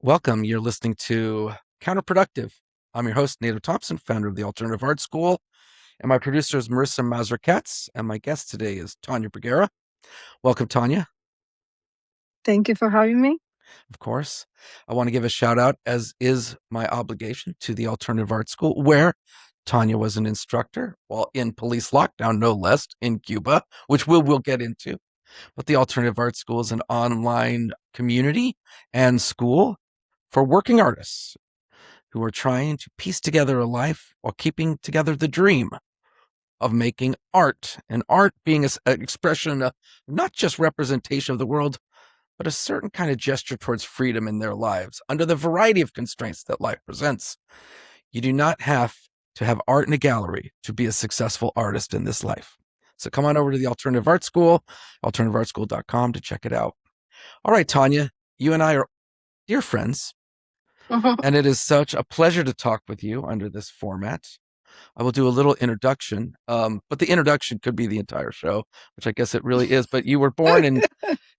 Welcome. You're listening to Counterproductive. I'm your host, Nato Thompson, founder of the Alternative Art School, and my producer is Marissa Mazurkatz, and my guest today is Tania Bruguera. Welcome, Tania. Thank you for having me. Of course. I want to give a shout out, as is my obligation, to the Alternative Art School, where Tania was an instructor while in police lockdown, no less, in Cuba, which we'll get into. But the Alternative Art School is an online community and school for working artists who are trying to piece together a life while keeping together the dream of making art, and art being an expression of not just representation of the world, but a certain kind of gesture towards freedom in their lives under the variety of constraints that life presents. You do not have to have art in a gallery to be a successful artist in this life. So come on over to the Alternative Art School, alternativeartschool.com, to check it out. All right, Tania, you and I are dear friends. And it is such a pleasure to talk with you under this format. I will do a little introduction, but the introduction could be the entire show, which I guess it really is. But you were born in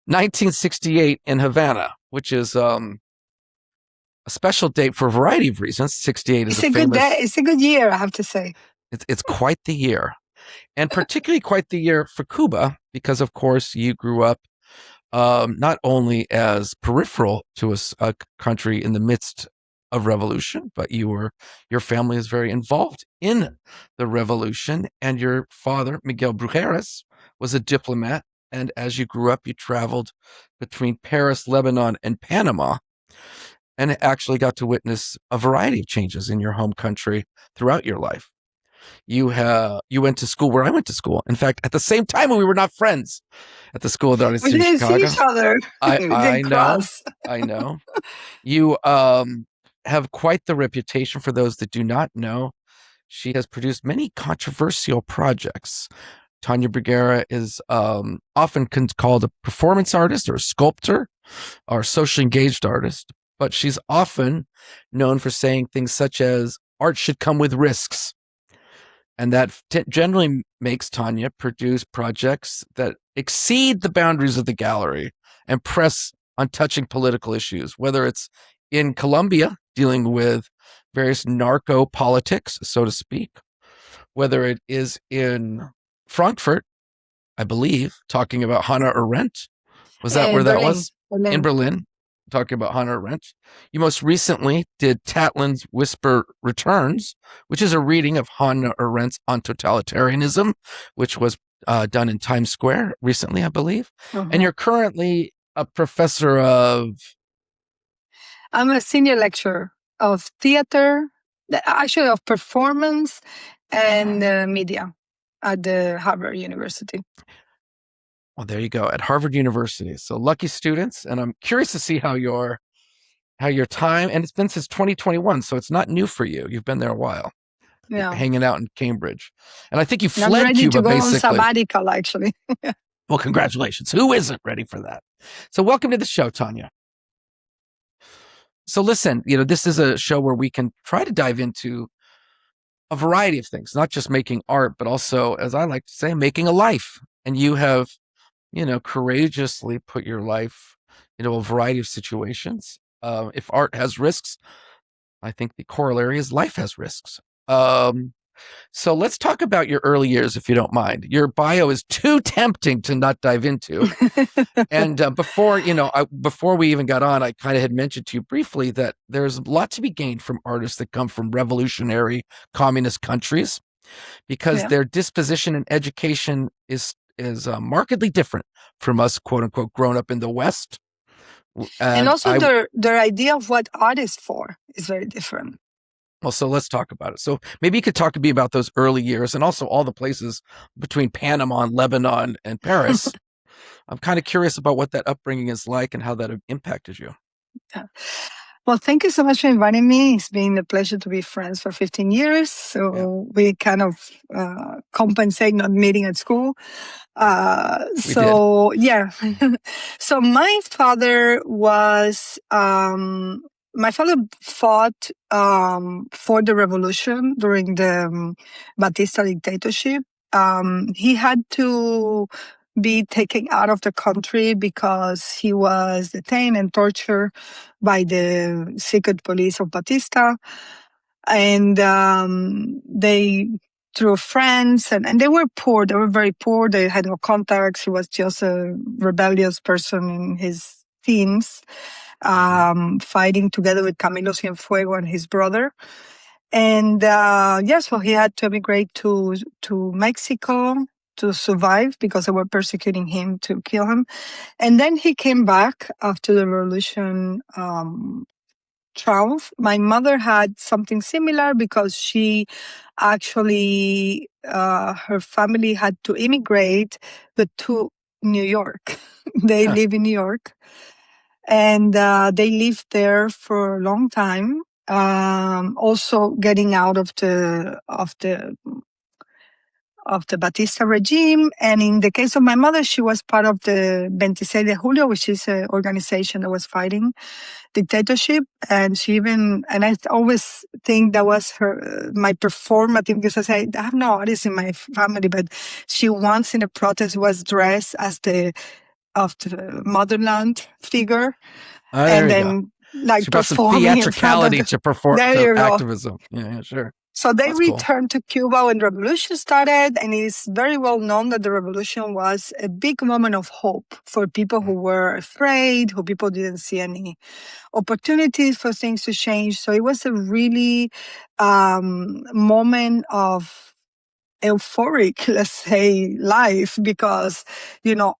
1968 in Havana, which is a special date for a variety of reasons. 68 is a good day. It's a good year, I have to say. It's quite the year, and particularly quite the year for Cuba, because of course you grew up not only as peripheral to a country in the midst of revolution, but your family is very involved in the revolution, and your father, Miguel Brugueras, was a diplomat, and as you grew up, you traveled between Paris, Lebanon, and Panama, and actually got to witness a variety of changes in your home country throughout your life. You went to school where I went to school. In fact, at the same time, when we were not friends at the school that I was in Chicago. We didn't see each other. I know. You have quite the reputation. For those that do not know, she has produced many controversial projects. Tania Bruguera is often called a performance artist or a sculptor or socially engaged artist, but she's often known for saying things such as art should come with risks. And that generally makes Tania produce projects that exceed the boundaries of the gallery and press on touching political issues, whether it's in Colombia, dealing with various narco politics, so to speak, whether it is in Frankfurt, I believe, talking about Hannah Arendt. Was that where that was? In Berlin. Talking about Hannah Arendt. You most recently did Tatlin's Whisper Returns, which is a reading of Hannah Arendt's On Totalitarianism, which was done in Times Square recently, I believe. And you're currently a professor of... I'm a senior lecturer of theater, actually of performance and media at the Harvard University. Well, there you go, at Harvard University. So lucky students, and I'm curious to see how your time, and it's been since 2021, so it's not new for you. You've been there a while, hanging out in Cambridge, and I think you fled Cuba. I'm ready to go basically. on sabbatical, actually. Well, congratulations. Who isn't ready for that? So welcome to the show, Tania. So listen, this is a show where we can try to dive into a variety of things, not just making art, but also, as I like to say, making a life. And you have courageously put your life into a variety of situations. If art has risks, I think the corollary is life has risks. So let's talk about your early years, if you don't mind. Your bio is too tempting to not dive into. And before we even got on, I kind of had mentioned to you briefly that there's a lot to be gained from artists that come from revolutionary communist countries, because their disposition and education is markedly different from us, quote unquote, grown up in the West. And also their idea of what art is for is very different. Well, so let's talk about it. So maybe you could talk to me about those early years and also all the places between Panama and Lebanon and Paris. I'm kind of curious about what that upbringing is like and how that impacted you. Well, thank you so much for inviting me. It's been a pleasure to be friends for 15 years. So we kind of compensate not meeting at school. So my father was... my father fought for the revolution during the Batista dictatorship. He had to be taken out of the country because he was detained and tortured by the secret police of Batista. And they, through friends, and they were poor. They were very poor. They had no contacts. He was just a rebellious person in his teens, fighting together with Camilo Cienfuegos and his brother. And so he had to emigrate to Mexico to survive because they were persecuting him to kill him. And then he came back after the revolution triumph. My mother had something similar because she actually, her family had to immigrate, but to New York. They live in New York. And they lived there for a long time. Also getting out of the Batista regime. And in the case of my mother, she was part of the 26 de Julio, which is an organization that was fighting dictatorship. And she even, and I always think that was my performative, because I say, I have no artists in my family, but she once in a protest was dressed as of the motherland figure. Oh, and there you then go. like She brought some performing in front of theatricality to perform there to you go. activism. Yeah, sure. So they That's cool. returned to Cuba when the revolution started, and it's very well known that the revolution was a big moment of hope for people who were afraid, who people didn't see any opportunities for things to change. So it was a really moment of euphoric, let's say, life, because,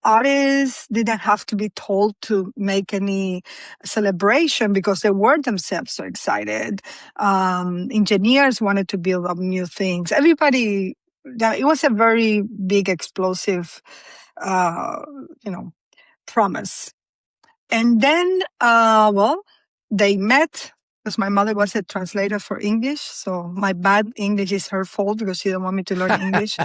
artists didn't have to be told to make any celebration because they were themselves so excited. Engineers wanted to build up new things. Everybody, it was a very big, explosive, promise. And then, they met because my mother was a translator for English. So my bad English is her fault because she didn't want me to learn English.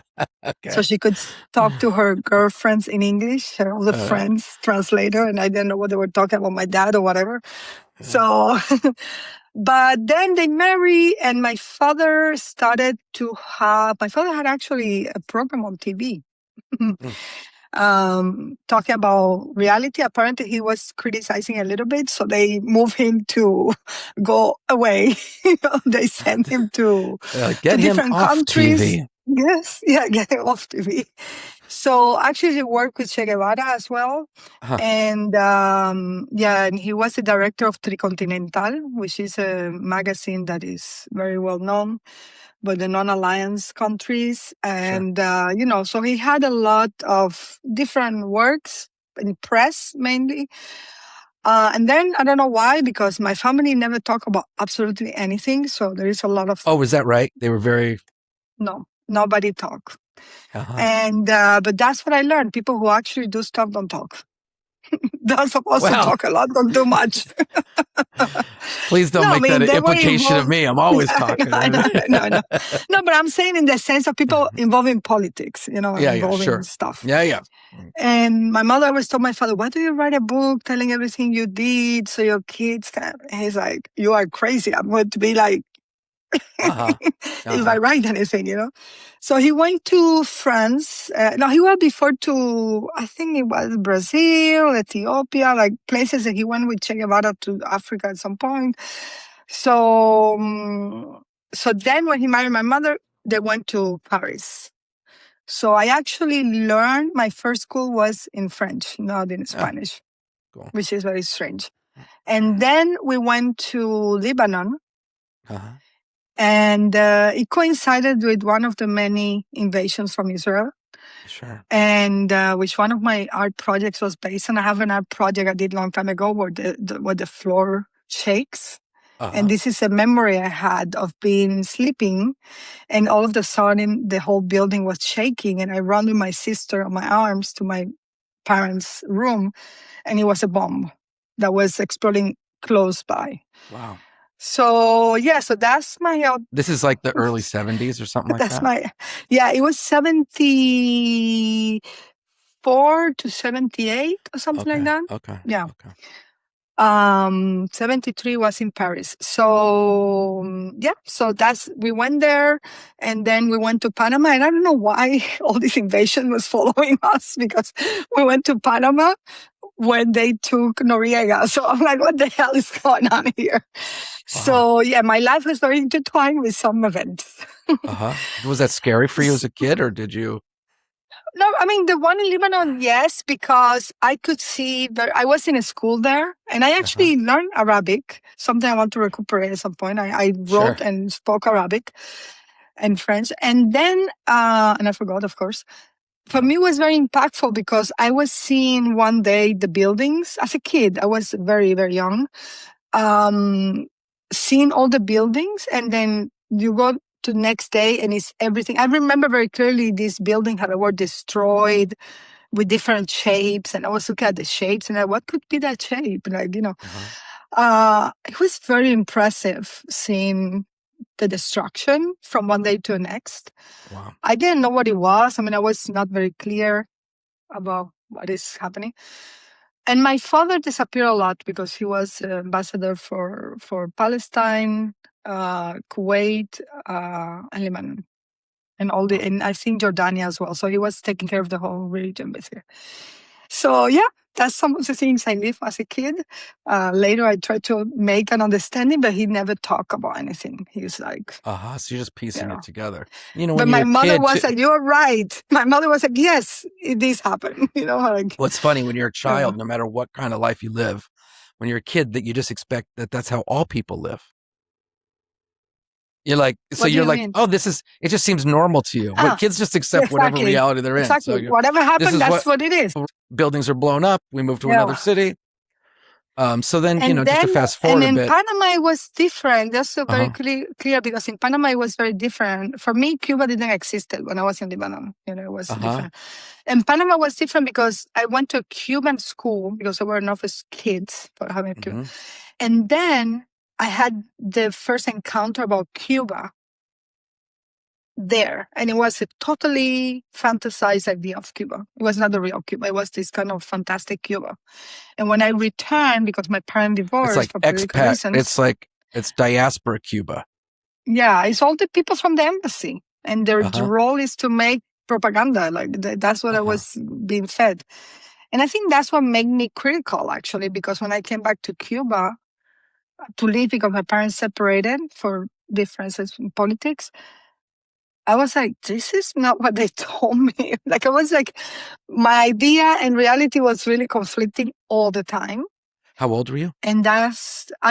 Okay. So she could talk to her girlfriends in English, her other friends, translator, and I didn't know what they were talking about, my dad or whatever. Yeah. So, but then they married, and my father had actually a program on TV. Talking about reality. Apparently he was criticizing a little bit, so they moved him to go away. They sent him to get him different off countries. TV. Yes, get him off TV. So actually he worked with Che Guevara as well. And and he was the director of Tricontinental, which is a magazine that is very well known by the non-alliance countries. And, so he had a lot of different works in press mainly. And then I don't know why, because my family never talk about absolutely anything. So there is a lot of... Oh, is that right? They were very... No, nobody talk. And, but that's what I learned. People who actually do stuff don't talk. They're supposed to talk a lot, don't do much. Please don't make that an implication of me. I'm always talking. No, but I'm saying in the sense of people involved in politics, involving stuff. Yeah. And my mother always told my father, why do you write a book telling everything you did so your kids can... And he's like, you are crazy. I'm going to be like, if I write anything, So he went to France. He went before to, I think it was Brazil, Ethiopia, like places that he went with Che Guevara to Africa at some point. So then when he married my mother, they went to Paris. So I actually learned, my first school was in French, not in Spanish, which is very strange. And then we went to Lebanon. And it coincided with one of the many invasions from Israel. Sure. And which one of my art projects was based on. I have an art project I did a long time ago where the floor shakes. And this is a memory I had of being sleeping, and all of a sudden the whole building was shaking, and I ran with my sister on my arms to my parents' room, and it was a bomb that was exploding close by. Wow. So so that's my... This is like the early 70s or something like that? It was 74 to 78 or something like that. Okay. Yeah. Okay. 73 was in Paris. So yeah, so we went there, and then we went to Panama. And I don't know why all this invasion was following us, because we went to Panama when they took Noriega. So I'm like, what the hell is going on here? So yeah, my life was very intertwined with some events. Was that scary for you as a kid, or did you? No, I mean, the one in Lebanon, yes, because I could see that I was in a school there, and I actually learned Arabic, something I want to recuperate at some point. I wrote and spoke Arabic and French. And then, and I forgot, of course. For me, it was very impactful because I was seeing one day the buildings as a kid. I was very, very young. Seeing all the buildings, and then you go to the next day and it's everything. I remember very clearly this building had were destroyed with different shapes, and I was looking at the shapes and what could be that shape? Like, it was very impressive seeing the destruction from one day to the next. Wow. I didn't know what it was. I mean, I was not very clear about what is happening. And my father disappeared a lot because he was ambassador for Palestine, Kuwait, and Lebanon, and and I think Jordania as well. So he was taking care of the whole region, basically. So yeah, that's some of the things I lived as a kid. Later, I tried to make an understanding, but he never talked about anything. He was like, so you're just piecing it together. But when my you're mother a kid, was like, "You're right." My mother was like, "Yes, this happened." Like. What's funny, when you're a child, no matter what kind of life you live, when you're a kid, that you just expect that that's how all people live. You're like, so you're like, mean? oh, it just seems normal to you. But kids just accept whatever reality they're in. Exactly. So whatever happened, that's what it is. Buildings are blown up. We move to another city. So then, just to fast forward a bit. And in Panama, it was different. That's so very clear, because in Panama, it was very different. For me, Cuba didn't exist when I was in Lebanon. It was different. And Panama was different because I went to a Cuban school because there were enough kids for having a Cuban. And then I had the first encounter about Cuba there. And it was a totally fantasized idea of Cuba. It was not the real Cuba. It was this kind of fantastic Cuba. And when I returned, because my parents divorced, it's like for expat. Reasons, It's diaspora Cuba. Yeah, it's all the people from the embassy. And their role is to make propaganda. Like that's what I was being fed. And I think that's what made me critical, actually, because when I came back to Cuba to live, because my parents separated for differences in politics, I was like, this is not what they told me. Like, I was like, my idea and reality was really conflicting all the time. How old were you? And I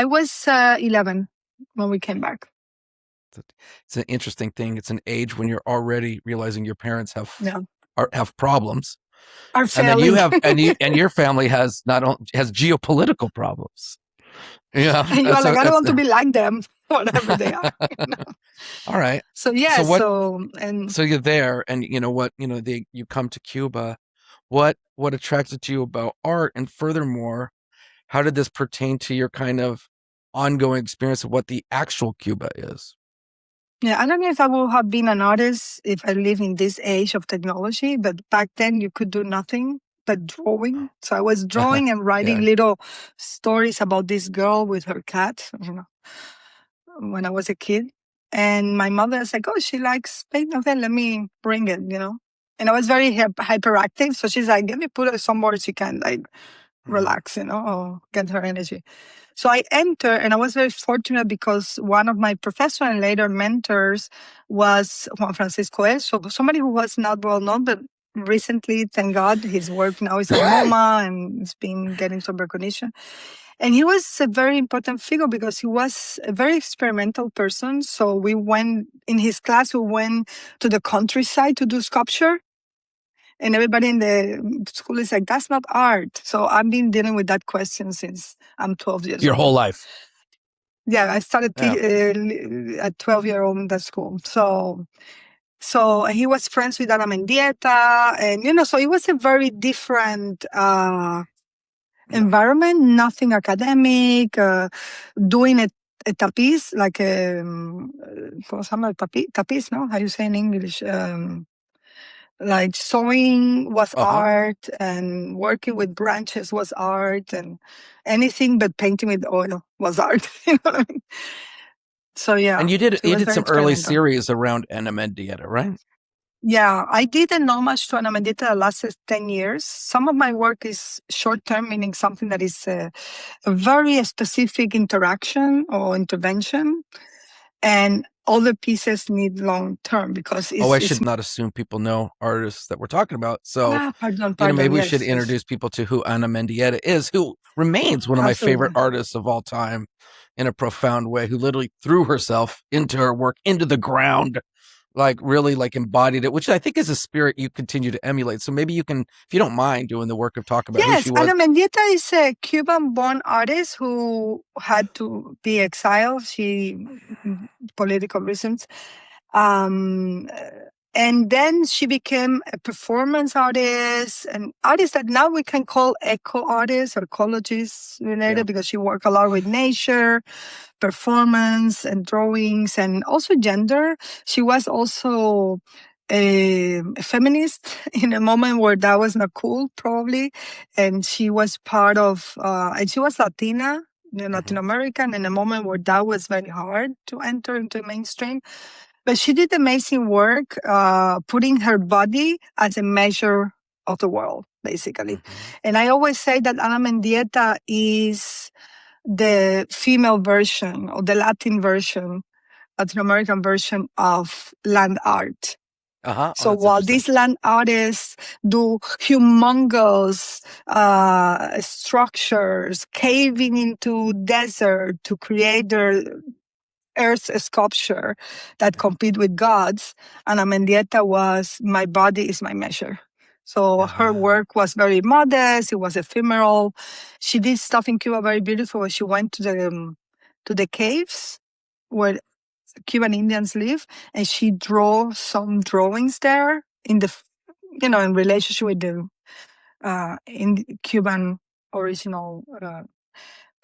was 11 when we came back. It's an interesting thing. It's an age when you're already realizing your parents have problems. Are failing. And your family has has geopolitical problems. Yeah. And you're like, I don't want to be like them, whatever they are. All right. So yeah, so you're there, and you come to Cuba. What attracted you about art? And furthermore, how did this pertain to your kind of ongoing experience of what the actual Cuba is? Yeah, I don't know if I would have been an artist if I live in this age of technology, but back then you could do nothing but drawing. So I was drawing and writing little stories about this girl with her cat, when I was a kid. And my mother was like, oh, she likes paint. Okay, let me bring it, And I was very hyperactive. So she's like, let me put her somewhere she can relax, or get her energy. So I entered, and I was very fortunate because one of my professors and later mentors was Juan Francisco So somebody who was not well known, but recently, thank God, his work now is at MoMA and it's been getting some recognition. And he was a very important figure because he was a very experimental person. So we went, in his class, we went to the countryside to do sculpture. And everybody in the school is like, that's not art. So I've been dealing with that question since I'm 12 years old. Your whole life? Yeah, I started at 12-year-old in that school. So he was friends with Ana Mendieta. And, so it was a very different environment, nothing academic, doing a tapiz, like ¿cómo se llama? Tapiz, no? How do you say in English? Like sewing was Uh-huh. art, and working with branches was art, and anything but painting with oil was art. You know what I mean? So And yeah, you she was did very some early experimental. series around Anna Mendieta, right? Yeah, I did an homage to Ana Mendieta that lasted 10 years. Some of my work is short term, meaning something that is a very specific interaction or intervention, and other pieces need long term because Oh, I it's should not assume people know artists that we're talking about. So, pardon, you know, maybe pardon. we should Yes, yes, introduce people to who Anna Mendieta is, who remains one of my favorite absolutely. artists of all time in a profound way, who literally threw herself into her work, into the ground, like really like embodied it, which I think is a spirit you continue to emulate. So maybe you can, if you don't mind doing the work of talking about who she Yes, was. Ana Mendieta is a Cuban-born artist who had to be exiled. Political reasons. Um, uh, and then she became a performance artist, an artist that now we can call eco artists or ecologists Yeah. related, because she worked a lot with nature, performance, and drawings, and also gender. She was also a feminist in a moment where that was not cool, probably. And she was part of, and she was Latina, Latin Mm-hmm. American, in a moment where that was very hard to enter into mainstream. But she did amazing work, putting her body as a measure of the world, basically. Mm-hmm. And I always say that Ana Mendieta is the female version or the Latin American version of land art. Uh-huh. Oh, So that's while interesting. these land artists do humongous structures, caving into desert to create their earth sculpture that Yeah. compete with gods, and Amendieta was my body is my measure. So her Uh-huh. work was very modest. It was ephemeral. She did stuff in Cuba very beautiful. She went to the caves where Cuban Indians live, and she drew some drawings there in in relationship with the in Cuban original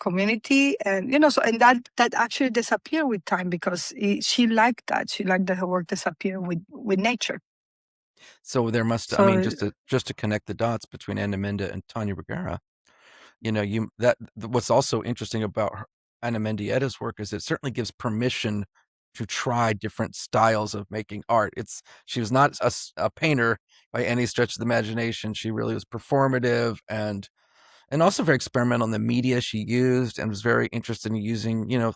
community, and so, and that actually disappeared with time because she liked that. She liked that her work disappeared with nature. So there must, I mean, So just to connect the dots between Anna Mendieta and Tania Bruguera, you know, you that what's also interesting about Ana Mendieta's work is it certainly gives permission to try different styles of making art. She was not a painter by any stretch of the imagination. She really was performative and also very experimental in the media she used, and was very interested in using, you know,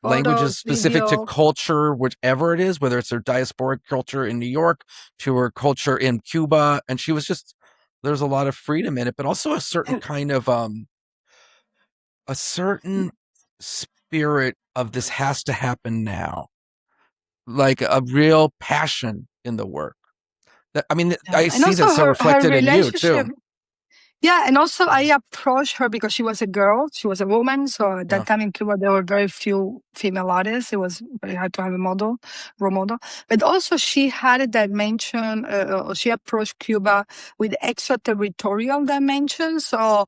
languages photos, specific to video. culture, whichever it is, whether it's her diasporic culture in New York to her culture in Cuba. And she was just, there's a lot of freedom in it, but also a certain kind of a certain spirit of this has to happen now, like a real passion in the work. That, I mean, Yeah. I And see also that so her reflected in you relationship. too. Yeah, and also I approached her because she was a girl, she was a woman. So at Yeah. that time in Cuba, there were very few female artists. It was very hard to have a role model. But also she had a dimension, she approached Cuba with extraterritorial dimensions. So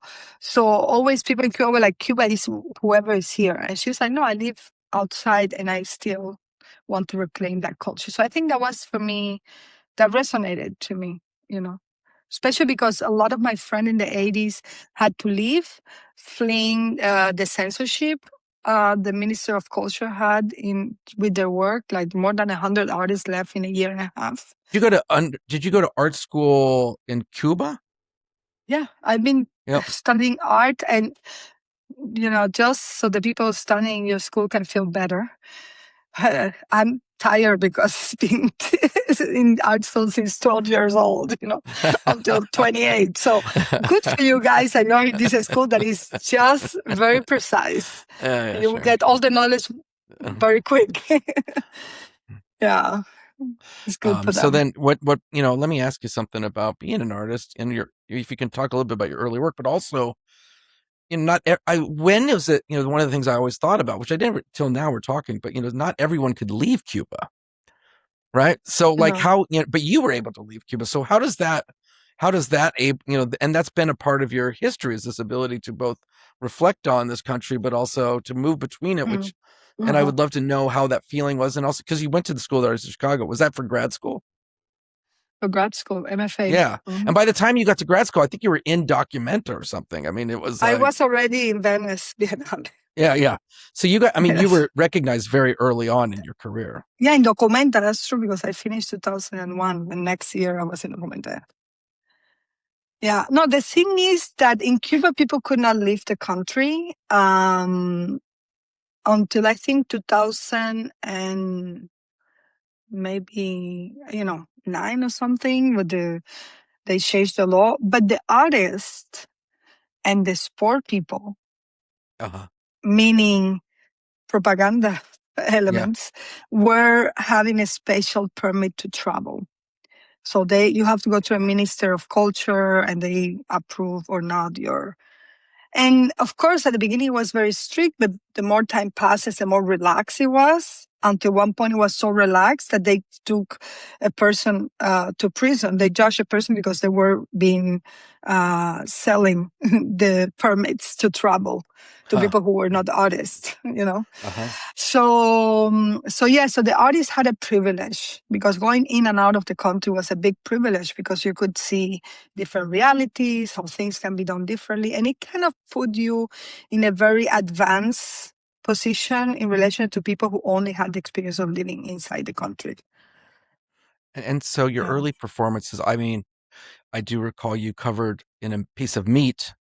always people in Cuba were like, Cuba is whoever is here. And she was like, no, I live outside and I still want to reclaim that culture. So I think that was for me, that resonated to me, you know, especially because a lot of my friends in the 80s had to leave, fleeing the censorship the Minister of Culture had in with their work. Like more than 100 artists left in a year and a half. Did you go to art school in Cuba? Yeah, I've been Yep. studying art, and just so the people studying your school can feel better. I'm tired because it's been in art school since 12 years old, until 28. So good for you guys. I know this is a school that is just very precise. Yeah, yeah, You will sure. get all the knowledge very quick. Yeah, it's good for So them. then you know, let me ask you something about being an artist and if you can talk a little bit about your early work, but also, you know, when is it, you know, one of the things I always thought about, which I never till now we're talking, but you know, not everyone could leave Cuba, right? So like No. how, you know, but you were able to leave Cuba. So how does that, you know, and that's been a part of your history, is this ability to both reflect on this country, but also to move between it, Mm. which, and I Mhm. would love to know how that feeling was. And also, because you went to the School of Arts in Chicago, was that for grad school? For grad school, MFA. Yeah. And by the time you got to grad school, I think you were in Documenta or something. I mean, it was. I was already in Venice, Vietnam. Yeah. So you got, I mean, you Yes. were recognized very early on in your career. Yeah, in Documenta, that's true, because I finished 2001, and next year I was in Documenta. Yeah. No, the thing is that in Cuba, people could not leave the country until I think 2000 and maybe, 9 or something, but they changed the law. But the artists and the sport people, Uh-huh. meaning propaganda Yeah. elements, were having a special permit to travel. So you have to go to a minister of culture and they approve or not your. And of course, at the beginning it was very strict, but the more time passes, the more relaxed it was. Until one point, it was so relaxed that they took a person to prison. They judged a person because they were being selling the permits to travel to Huh. people who were not artists. Uh-huh. So the artists had a privilege, because going in and out of the country was a big privilege, because you could see different realities, how things can be done differently. And it kind of put you in a very advanced position in relation to people who only had the experience of living inside the country. And so your Yeah. early performances, I mean, I do recall you covered in a piece of meat.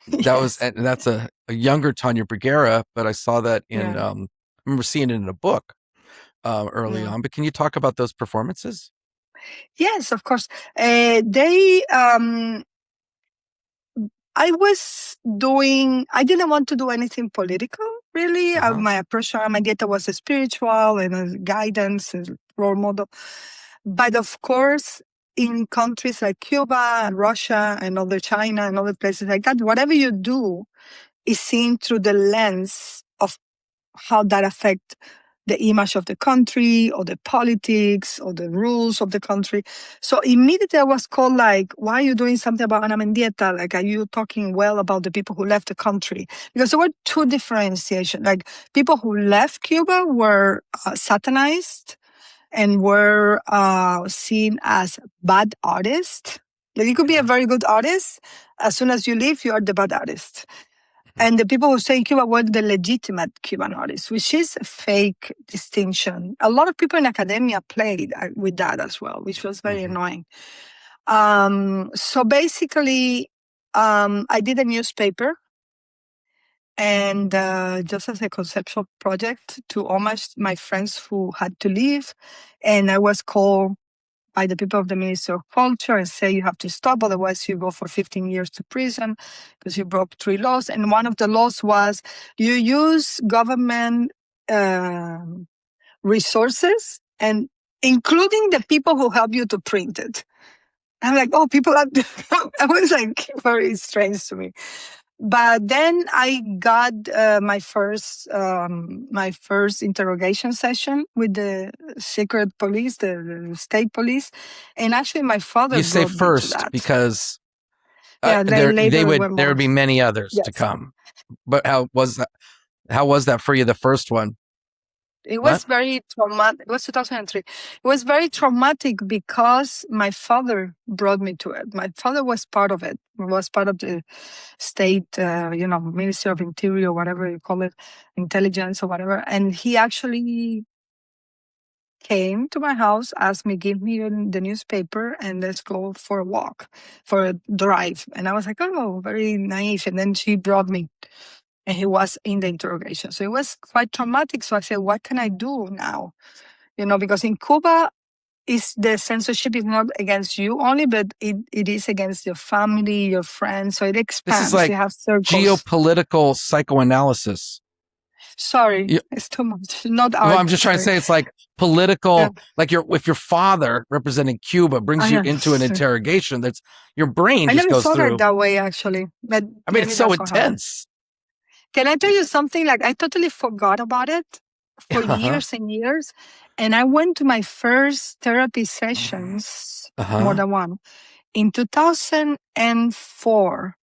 That was, Yes. and that's a younger Tania Bruguera, but I saw that in, Yeah. I remember seeing it in a book early Yeah. on. But can you talk about those performances? Yes, of course. They I didn't want to do anything political, really. Uh-huh. My approach, my data was a spiritual and a guidance, a role model. But of course, in countries like Cuba and Russia and other China and other places like that, whatever you do is seen through the lens of how that affect the image of the country or the politics or the rules of the country. So immediately I was called like, why are you doing something about Ana Mendieta? Like, are you talking well about the people who left the country? Because there were two differentiations. Like, people who left Cuba were satanized and were seen as bad artists. Like, you could be a Okay. very good artist. As soon as you leave, you are the bad artist. And the people who stay in Cuba were the legitimate Cuban artists, which is a fake distinction. A lot of people in academia played with that as well, which was very annoying. So basically, I did a newspaper, and just as a conceptual project to homage my friends who had to leave. And I was called by the people of the Ministry of Culture and say, you have to stop, otherwise you go for 15 years to prison because you broke 3 laws. And one of the laws was you use government resources, and including the people who help you to print it. I'm like, oh, people have to. It was like very strange to me. But then I got my first interrogation session with the secret police, the state police, and actually my father You say brought me to first that. because Yeah, they later were there would more. be many others to Yes, come. But how was that? How was that for you? The first one? it was What? very traumatic. It was 2003. It was very traumatic because my father brought me to it. My father was part of it. Was part of the state, Ministry of Interior, whatever you call it, intelligence or whatever. And he actually came to my house, asked me, give me the newspaper and let's go for a walk, for a drive. And I was like, oh, very naive. And then she brought me, and he was in the interrogation. So it was quite traumatic. So I said, what can I do now? Because in Cuba, the censorship is not against you only, but it is against your family, your friends. So it This is expands. like You have circles. geopolitical psychoanalysis. Sorry, it's too much. Not Well, art. I'm just trying to Sorry. say it's like Yeah. political, like if your father representing Cuba brings you Yeah. into an interrogation, that's your brain I just never goes saw it through. that way, actually, but I mean, it's maybe so that's what happened. intense. Can I tell you something? Like, I totally forgot about it for Uh-huh. years and years. And I went to my first therapy sessions, more Uh-huh. than one, in 2004.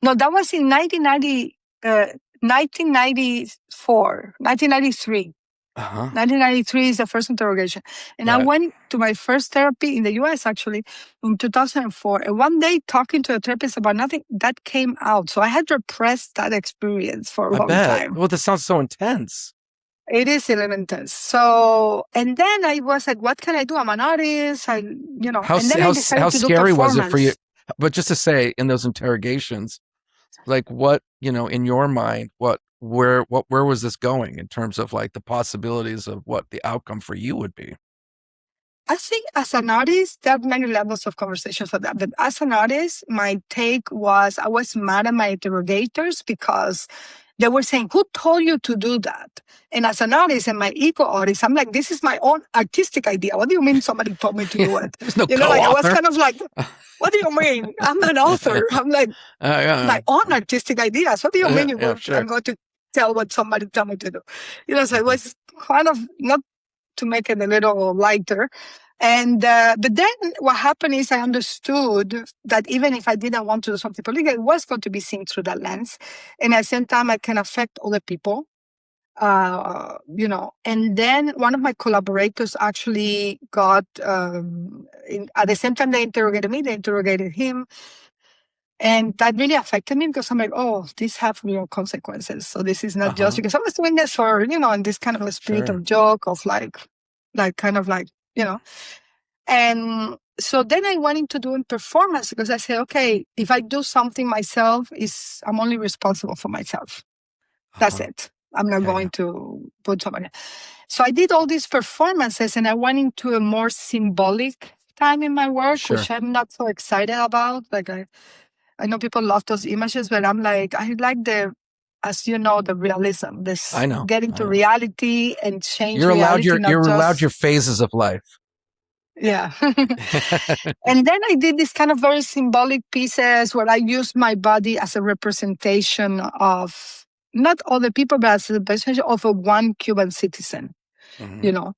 No, that was in 1994, 1993. Uh-huh. 1993 is the first interrogation. And I Right. went to my first therapy in the US actually in 2004. And one day talking to a therapist about nothing, that came out. So I had repressed that experience for a I long bet. time. Well, this sounds so intense. It is elemental. So, and then I was like, what can I do? I'm an artist. And then I How decided to do scary was it for you? performance. But just to say, in those interrogations, like what, in your mind, where was this going in terms of like the possibilities of what the outcome for you would be? I think as an artist, there are many levels of conversations for that. But as an artist, my take was I was mad at my interrogators because they were saying, who told you to do that? And as an artist and my ego artist, I'm like, this is my own artistic idea. What do you mean somebody told me to Yeah, do it? there's no Like I was co-author. kind of like, what do you mean? I'm an author. I'm like, Yeah, my own artistic ideas. What do you mean yeah, sure. I'm going to tell what somebody told me to do? So it Mhm. was kind of not to make it a little lighter. And but then what happened is I understood that even if I didn't want to do something political, it was going to be seen through that lens. And at the same time, I can affect other people. And then one of my collaborators actually got at the same time they interrogated me, they interrogated him. And that really affected me because I'm like, oh, these have real consequences. So this is not just Uh-huh. because I was doing this for, in this kind of a spirit Sure. of joke of kind of like, And so then I went into doing performance because I said, okay, if I do something myself, I'm only responsible for myself. That's Uh-huh. it. I'm not Yeah, going yeah. to put somebody. So I did all these performances and I went into a more symbolic time in my work, Sure. which I'm not so excited about. Like I know people love those images, but I'm like, I like as you know, the realism, this I know. getting I to know. reality and change You're allowed reality, not you're allowed just, your phases of life. yeah. And then I did this kind of very symbolic pieces where I used my body as a representation of not other people, but as a representation of a one Cuban citizen, Mhm. you know,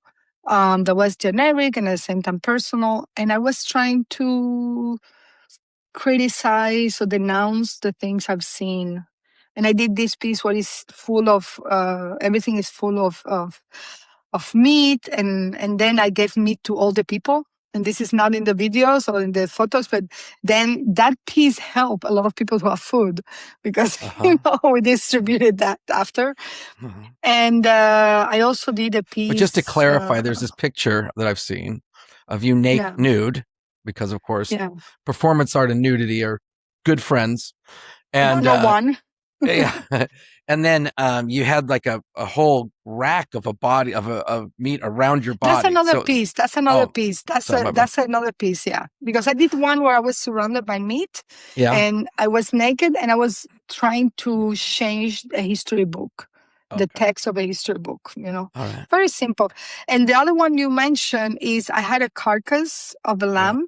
that was generic and at the same time personal. And I was trying to criticize or denounce the things I've seen. And I did this piece where it's full of everything is full of meat, and then I gave meat to all the people. And this is not in the videos or in the photos, but then that piece helped a lot of people who have food because Uh-huh. we distributed that after. Mhm. And I also did a But just to piece. clarify, there's this picture that I've seen of you Yeah, nude, because of course, yeah. performance art and nudity are good friends. I don't And know one. yeah, and then you had like a whole rack of a body of meat around your That's body. another So, piece. That's another oh, piece. sorry, my bad. That's another piece. Yeah, because I did one where I was surrounded by meat, Yeah. and I was naked, and I was trying to change a history book, the Okay. text of a history book. All right. Very simple. And the other one you mentioned is I had a carcass of a Yeah. lamb,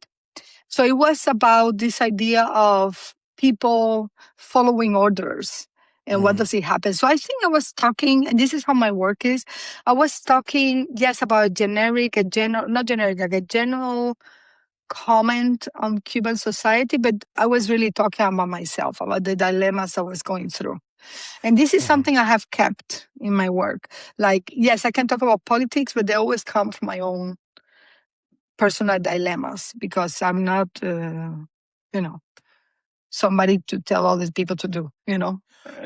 so it was about this idea of people following orders and what Mm, does it happen. So I think I was talking, and this is how my work is. I was talking, yes, about not generic, like a general comment on Cuban society, but I was really talking about myself, about the dilemmas I was going through. And this is mhm. something I have kept in my work. Like, yes, I can talk about politics, but they always come from my own personal dilemmas because I'm not, you know, somebody to tell all these people to do. Well,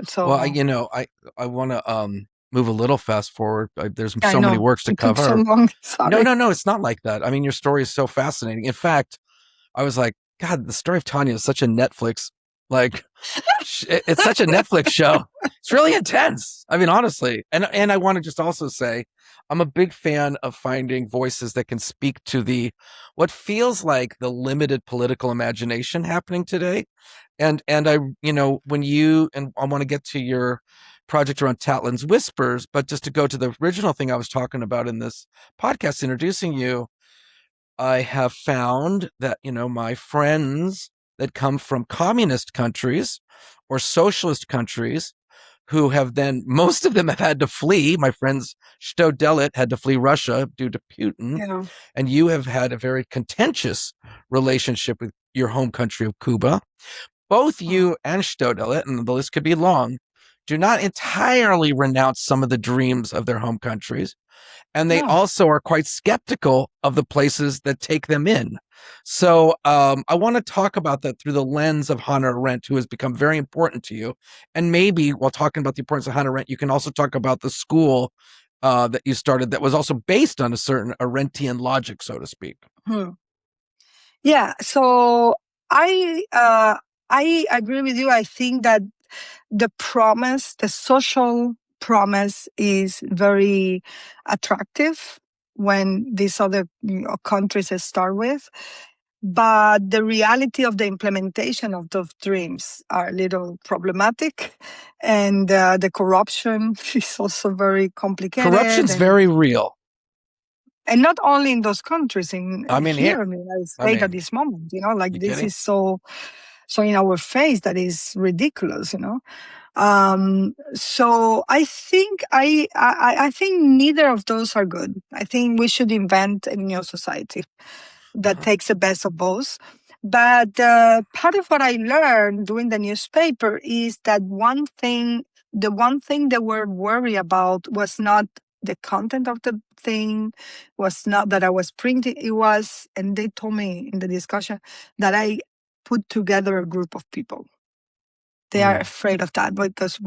So I want to move a little fast forward. There's I so many know works to it took so cover. long. No, Sorry. no, no, it's not like that. I mean, your story is so fascinating. In fact, I was like, God, the story of Tanya is such a Netflix, like, it's such a Netflix show. It's really intense. I mean, honestly. And I want to just also say, I'm a big fan of finding voices that can speak to what feels like the limited political imagination happening today. And I, when and I want to get to your project around Tatlin's Whispers, but just to go to the original thing I was talking about in this podcast, introducing you, I have found that, my friends that come from communist countries or socialist countries who have then, most of them have had to flee. My friends Stodelit had to flee Russia due to Putin. Yeah. And you have had a very contentious relationship with your home country of Cuba. Both Oh, you and Stodelit, and the list could be long, do not entirely renounce some of the dreams of their home countries. And they No. also are quite skeptical of the places that take them in. So I want to talk about that through the lens of Hannah Arendt, who has become very important to you. And maybe while talking about the importance of Hannah Arendt, you can also talk about the school that you started that was also based on a certain Arendtian logic, so to speak. Yeah. So I agree with you. I think that the promise, the social promise, is very attractive when these other countries start with. But the reality of the implementation of those dreams are a little problematic. And the corruption is also very complicated. Corruption's very real. And not only in those countries, in I mean, here in the United States at mean, this moment, like you this kidding? is so in our face that is ridiculous. So I think I think neither of those are good. I think we should invent a new society that takes the best of both. But part of what I learned doing the newspaper is that the one thing they were worried about was not the content of the thing, was not that I was printing. It was, and they told me in the discussion that I put together a group of people. They are afraid of that because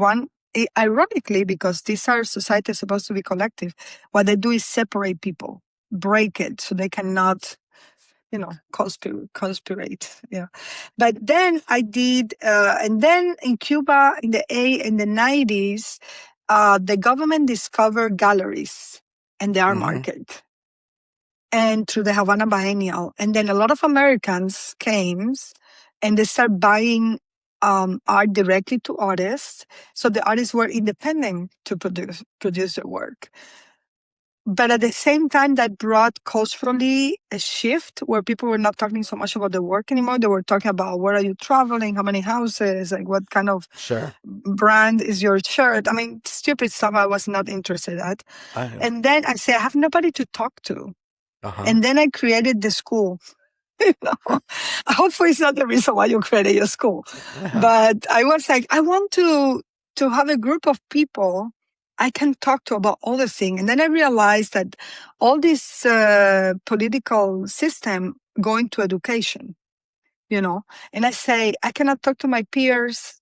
ironically, because these are societies supposed to be collective, what they do is separate people, break it so they cannot conspirate. Yeah. But then I did, and then in Cuba in the 90s, the government discovered galleries and the art market, and through the Havana Biennial, and then a lot of Americans came, and they started buying art directly to artists. So the artists were independent to produce their work. But at the same time, that brought culturally a shift where people were not talking so much about the work anymore. They were talking about where are you traveling, how many houses, like what kind of brand is your shirt. I mean, stupid stuff I was not interested at. And then I said, I have nobody to talk to. And then I created the school. Hopefully it's not the reason why you created your school. But I was like, I want to have a group of people I can talk to about all the things. And then I realized that all this political system go into education, and I say, I cannot talk to my peers.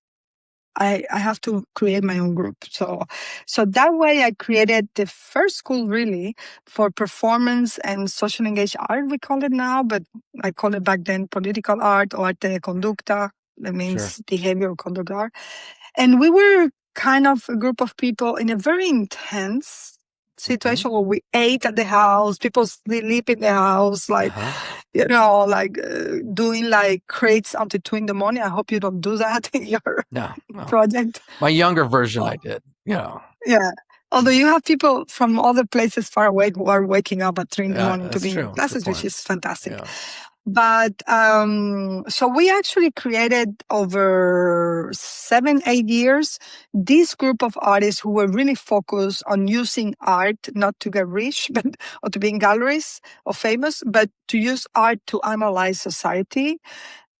I have to create my own group. So that way I created the first school really for performance and social engaged art, we call it now, but I call it back then political art or arte de conducta. That means behavioral conduct art. And we were kind of a group of people in a very intense situation where we ate at the house, people sleep in the house, like, doing like crates until 2 a.m. I hope you don't do that in your project. My younger version, I did. Yeah. Although you have people from other places far away who are waking up at 3 a.m. to be in classes, which is fantastic. Yeah. But so we actually created over 7-8 years this group of artists who were really focused on using art not to get rich, but or to be in galleries or famous, but to use art to analyze society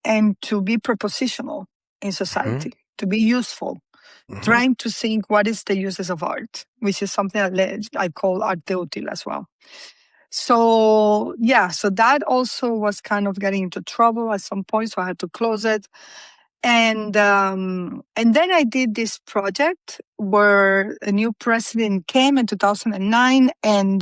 and to be propositional in society, to be useful. Trying to think what is the uses of art, which is something I call arte útil as well. So that also was kind of getting into trouble at some point, so I had to close it. And then I did this project where a new president came in 2009, and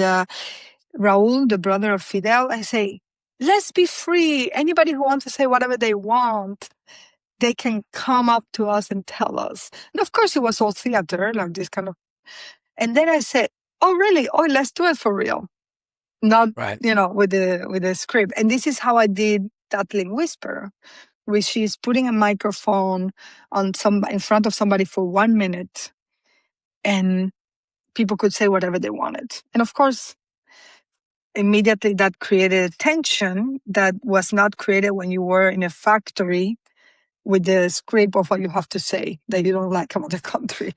Raul, the brother of Fidel, I say, let's be free. Anybody who wants to say whatever they want, they can come up to us and tell us. And of course, it was all theater, like this kind of. And then I said, oh, really? Oh, let's do it for real. Not, with the script. And this is how I did Tattling Whisper, which is putting a microphone in front of somebody for 1 minute, and people could say whatever they wanted. And of course, immediately that created tension that was not created when you were in a factory with the script of what you have to say that you don't like about the country,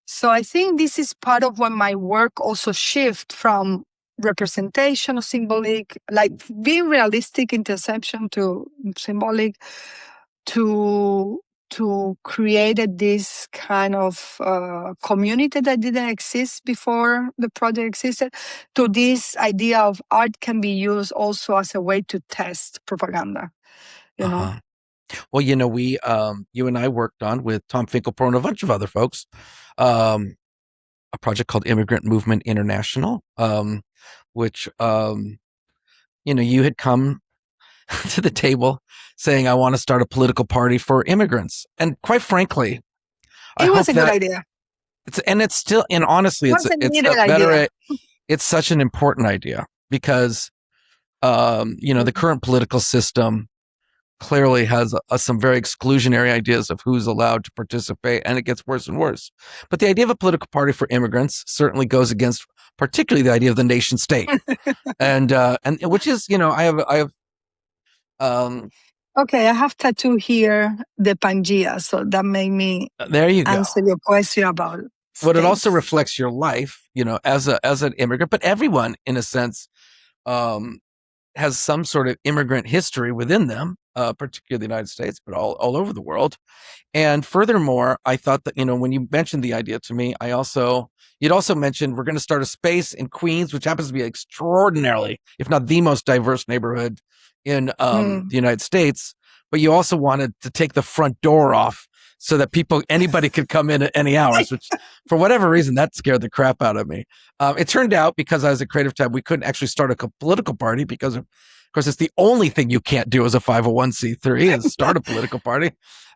So I think this is part of when my work also shift from representation of symbolic, like being realistic interception to symbolic, to to create this kind of community that didn't exist before the project existed, to this idea of art can be used also as a way to test propaganda, you know? Uh-huh. Well, we, you and I worked on with Tom Finkelpro and a bunch of other folks, a project called Immigrant Movement International, which, you had come to the table saying, I want to start a political party for immigrants. And quite frankly, I It was hope a good that idea. it's still, and honestly, It it's was a it's needed a better, idea. it's such an important idea because, the current political system clearly has some very exclusionary ideas of who's allowed to participate, and it gets worse and worse. But the idea of a political party for immigrants certainly goes against, particularly the idea of the nation state, and which is, I have. Okay, I have tattoo here, the Pangea, so that made me There you go. answer your question about But it also states. reflects your life, as an immigrant. But everyone, in a sense, um, has some sort of immigrant history within them, particularly the United States, but all over the world. And furthermore, I thought that, when you mentioned the idea to me, you'd also mentioned we're going to start a space in Queens, which happens to be extraordinarily, if not the most diverse neighborhood in the United States. But you also wanted to take the front door off so that anybody could come in at any hours, which for whatever reason, that scared the crap out of me. It turned out, because I was a creative type, we couldn't actually start a political party because of course, it's the only thing you can't do as a 501c3 is start a political party.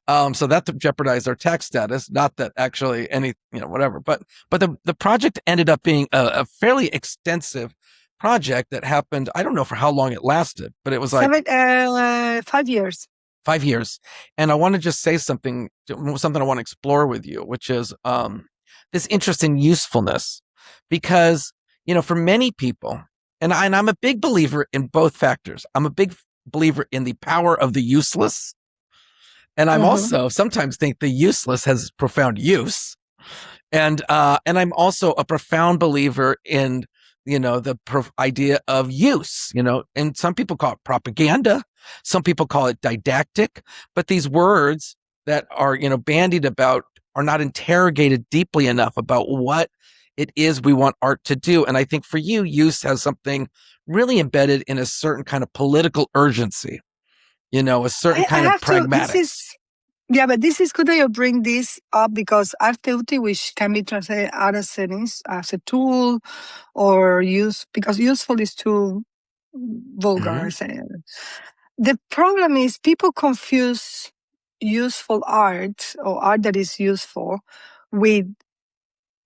So that jeopardized our tax status. Not that actually any, whatever. But the project ended up being a fairly extensive project that happened. I don't know for how long it lasted, but it was like 5 years. 5 years. And I want to just say something I want to explore with you, which is this interest in usefulness, because for many people, and I'm a big believer in both factors. I'm a big believer in the power of the useless. And I'm also sometimes think the useless has profound use. And I'm also a profound believer in, the idea of use, and some people call it propaganda. Some people call it didactic, but these words that are, bandied about are not interrogated deeply enough about what it is we want art to do. And I think for you, use has something really embedded in a certain kind of political urgency, a certain I kind of have to, pragmatics. yeah, but this is good that you bring this up because arte útil, which can be translated out of settings as a tool or use, because useful is too vulgar. The problem is people confuse useful art or art that is useful with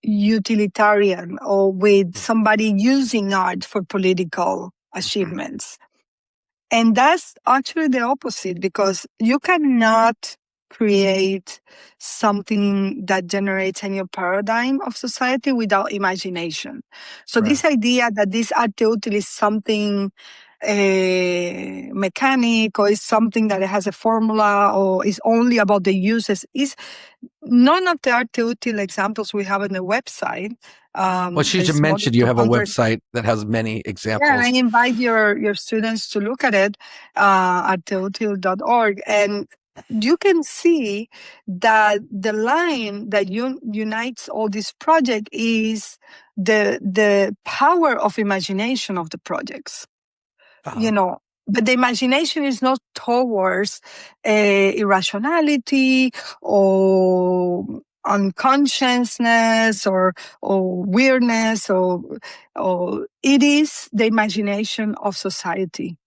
utilitarian or with somebody using art for political achievements. And that's actually the opposite because you cannot create something that generates a new paradigm of society without imagination. So this idea that this arte útil is something mechanic or is something that has a formula or is only about the uses is none of the arte útil examples we have on the website. Well, she just there's more than mentioned you have a 200. website that has many Yeah, examples. I invite your students to look at it at teotil.org. And you can see that the line that unites all this project is the power of imagination of the projects. But the imagination is not towards irrationality or unconsciousness or weirdness or it is the imagination of society.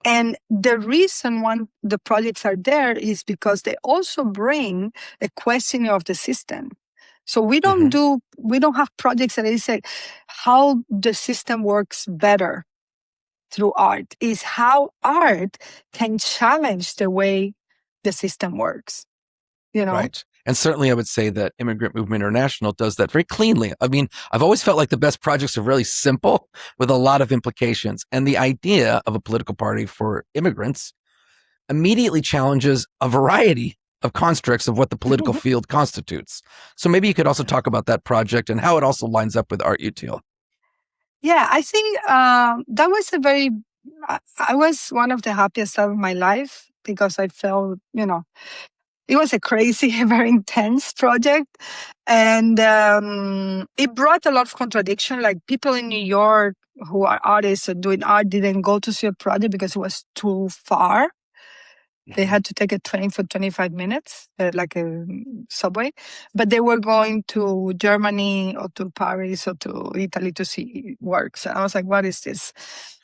And the reason the projects are there is because they also bring a questioning of the system. So we don't have projects that is like how the system works better through art, is how art can challenge the way the system works, Right. And certainly I would say that Immigrant Movement International does that very cleanly. I mean, I've always felt like the best projects are really simple with a lot of implications. And the idea of a political party for immigrants immediately challenges a variety of constructs of what the political field constitutes. So maybe you could also talk about that project and how it also lines up with Art Util. Yeah, I think that was I was one of the happiest of my life because I felt, it was a crazy, very intense project. And it brought a lot of contradiction. Like people in New York who are artists and doing art didn't go to see a project because it was too far. They had to take a train for 25 minutes, like a subway. But they were going to Germany or to Paris or to Italy to see works. And I was like, what is this?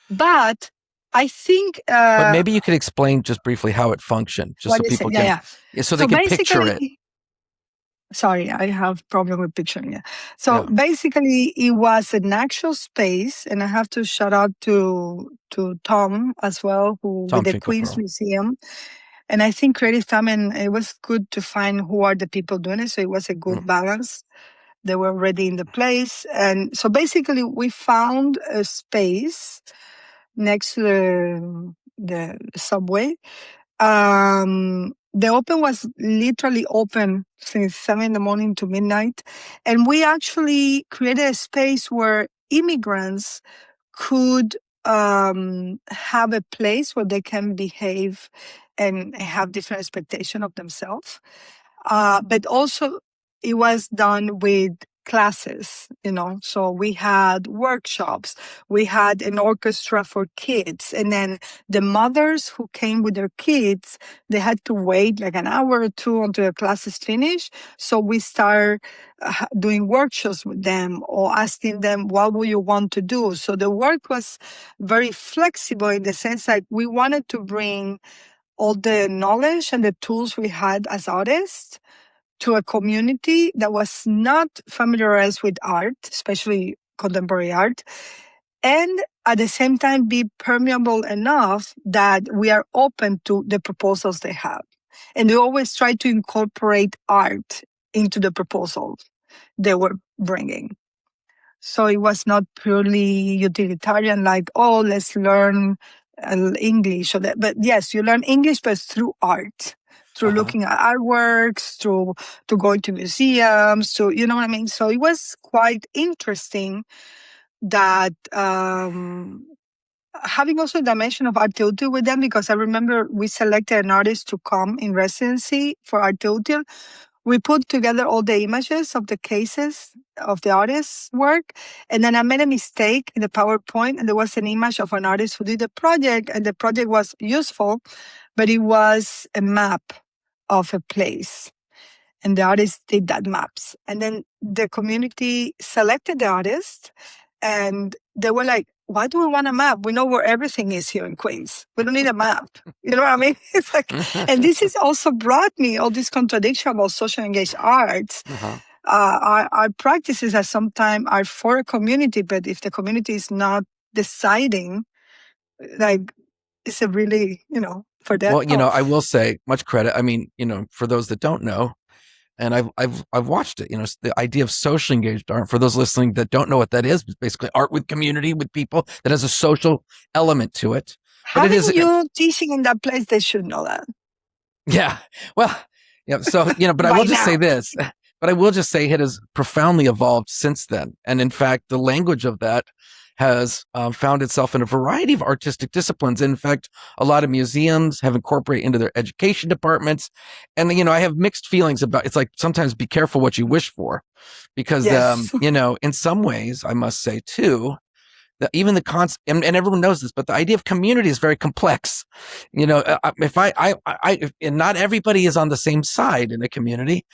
But I think. But maybe you could explain just briefly how it functioned, just so What is people it? can, so they So can picture it. basically, sorry, I have problem with picturing it. So Yeah. basically, it was an actual space, and I have to shout out to Tom as well, who Tom with the Queens Finkelpearl. Museum. And I think Creative Time, and it was good to find who are the people doing it. So it was a good balance. They were already in the place. And so basically we found a space next to the subway. The open was literally open since 7 in the morning to midnight. And we actually created a space where immigrants could have a place where they can behave and have different expectation of themselves. But also it was done with classes, so we had workshops, we had an orchestra for kids, and then the mothers who came with their kids, they had to wait like an hour or two until the class is finished. So we start doing workshops with them or asking them, what would you want to do? So the work was very flexible in the sense that we wanted to bring all the knowledge and the tools we had as artists to a community that was not familiarized with art, especially contemporary art, and at the same time be permeable enough that we are open to the proposals they have. And we always try to incorporate art into the proposals they were bringing. So it was not purely utilitarian, like, oh, let's learn English. But yes, you learn English, but through art, through looking at artworks, through to going to museums, to, you know what I mean? So it was quite interesting that having also a dimension of art utile with them, because I remember we selected an artist to come in residency for art utile. We put together all the images of the cases of the artist's work. And then I made a mistake in the PowerPoint, and there was an image of an artist who did the project, and the project was useful, but it was a map of a place. And the artist did that maps. And then the community selected the artist, and they were like, why do we want a map? We know where everything is here in Queens. We don't need a map. You know what I mean? It's like, and this has also brought me all this contradiction about social engaged arts. Our practices are sometimes are for a community, but if the community is not deciding, like, it's a really, for that. Well, I will say much credit. I mean, for those that don't know, and I've watched it. The idea of socially engaged art. For those listening that don't know what that is, it's basically art with community, with people that has a social element to it. But Having you teaching in that place, they should know that. Yeah. Well, yeah. So but I will just say this. But I will just say it has profoundly evolved since then, and in fact, the language of that has found itself in a variety of artistic disciplines. In fact, a lot of museums have incorporated into their education departments. And, I have mixed feelings about, it's like, sometimes be careful what you wish for, because, yes. In some ways, I must say too, that even the concept, and everyone knows this, but the idea of community is very complex. If and not everybody is on the same side in a community.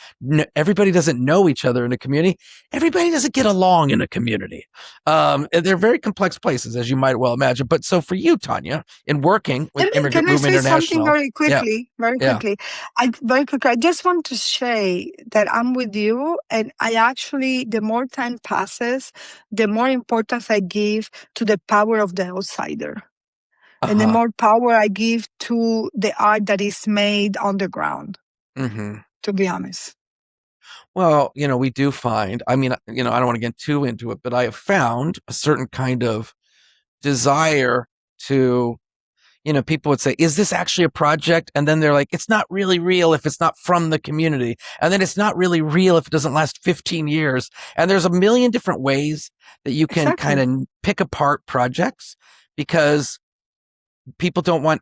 Everybody doesn't know each other in a community. Everybody doesn't get along in a community. They're very complex places, as you might well imagine. But so for you, Tania, in working with Immigrant Movement International, something very quickly? Very quickly. I just want to say that I'm with you, and I actually, the more time passes, the more importance I give to the power of the outsider. And the more power I give to the art that is made on the ground, to be honest. Well, we do find, I mean, I don't want to get too into it, but I have found a certain kind of desire to, people would say, is this actually a project? And then they're like, it's not really real if it's not from the community. And then it's not really real if it doesn't last 15 years. And there's a million different ways that you can kind of pick apart projects, because people don't want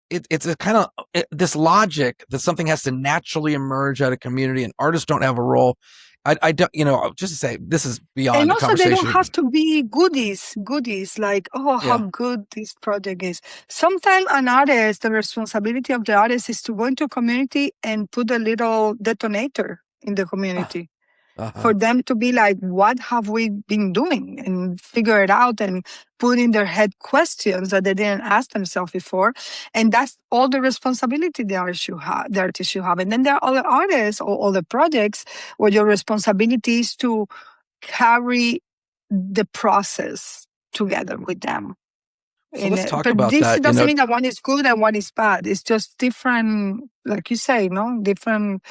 it's a kind of this logic that something has to naturally emerge out of community, and artists don't have a role. I don't, just to say this is beyond And the also, they don't conversation. have to be goodies like, oh, how Yeah. good this project is. Sometimes an artist, the responsibility of the artist is to go into a community and put a little detonator in the Uh, community uh-huh. for them to be like, what have we been doing? And figure it out and put in their head questions that they didn't ask themselves before. And that's all the responsibility the artist should have. And then there are other artists or other projects where your responsibility is to carry the process together with them. So let's talk But about this that. doesn't mean that one is good and one is bad. It's just different, like you say, no, different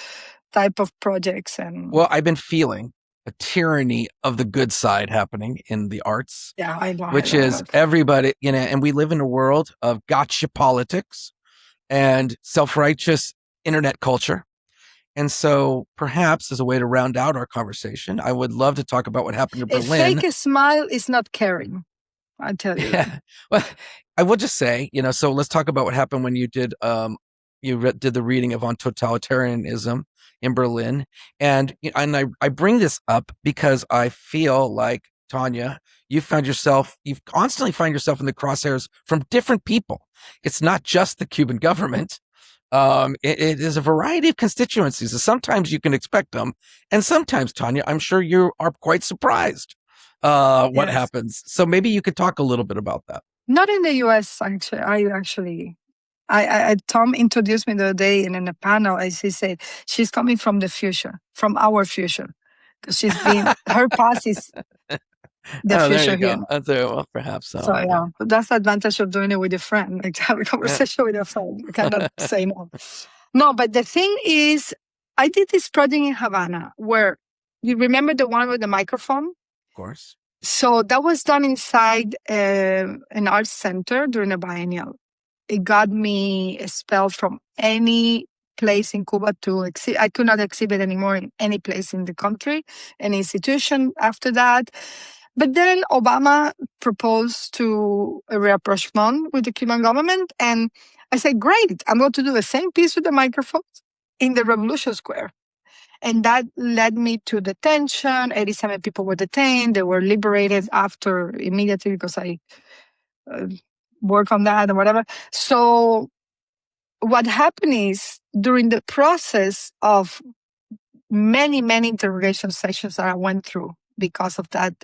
type of projects. And Well, I've been feeling a tyranny of the good side happening in the arts, yeah, I know, I which know is that. everybody, and we live in a world of gotcha politics and self-righteous internet culture. And so perhaps as a way to round out our conversation, I would love to talk about what happened in A Berlin. fake smile is not caring. I'll tell you that. Yeah. Well, I will just say, so let's talk about what happened when you did did the reading of On Totalitarianism in Berlin. And I bring this up because I feel like, Tania, you constantly find yourself in the crosshairs from different people. It's not just the Cuban government. It is a variety of constituencies. So sometimes you can expect them. And sometimes, Tania, I'm sure you are quite surprised what Yes. happens. So maybe you could talk a little bit about that. Not in the US, Tom introduced me the other day in a panel, as he said, she's coming from the future, from our future. Because her past is the Oh, there future you here. go. Well, perhaps so. So yeah, that's the advantage of doing it with a friend, like to have a conversation with a friend. You cannot say no. No, but the thing is, I did this project in Havana where, you remember the one with the microphone? Of course. So that was done inside an art center during a biennial. It got me expelled from any place in Cuba to exhibit. I could not exhibit anymore in any place in the country, any institution after that. But then Obama proposed to a rapprochement with the Cuban government. And I said, great, I'm going to do the same piece with the microphones in the Revolution Square. And that led me to detention. 87 people were detained. They were liberated after immediately because I work on that and whatever. So what happened is, during the process of many, many interrogation sessions that I went through because of that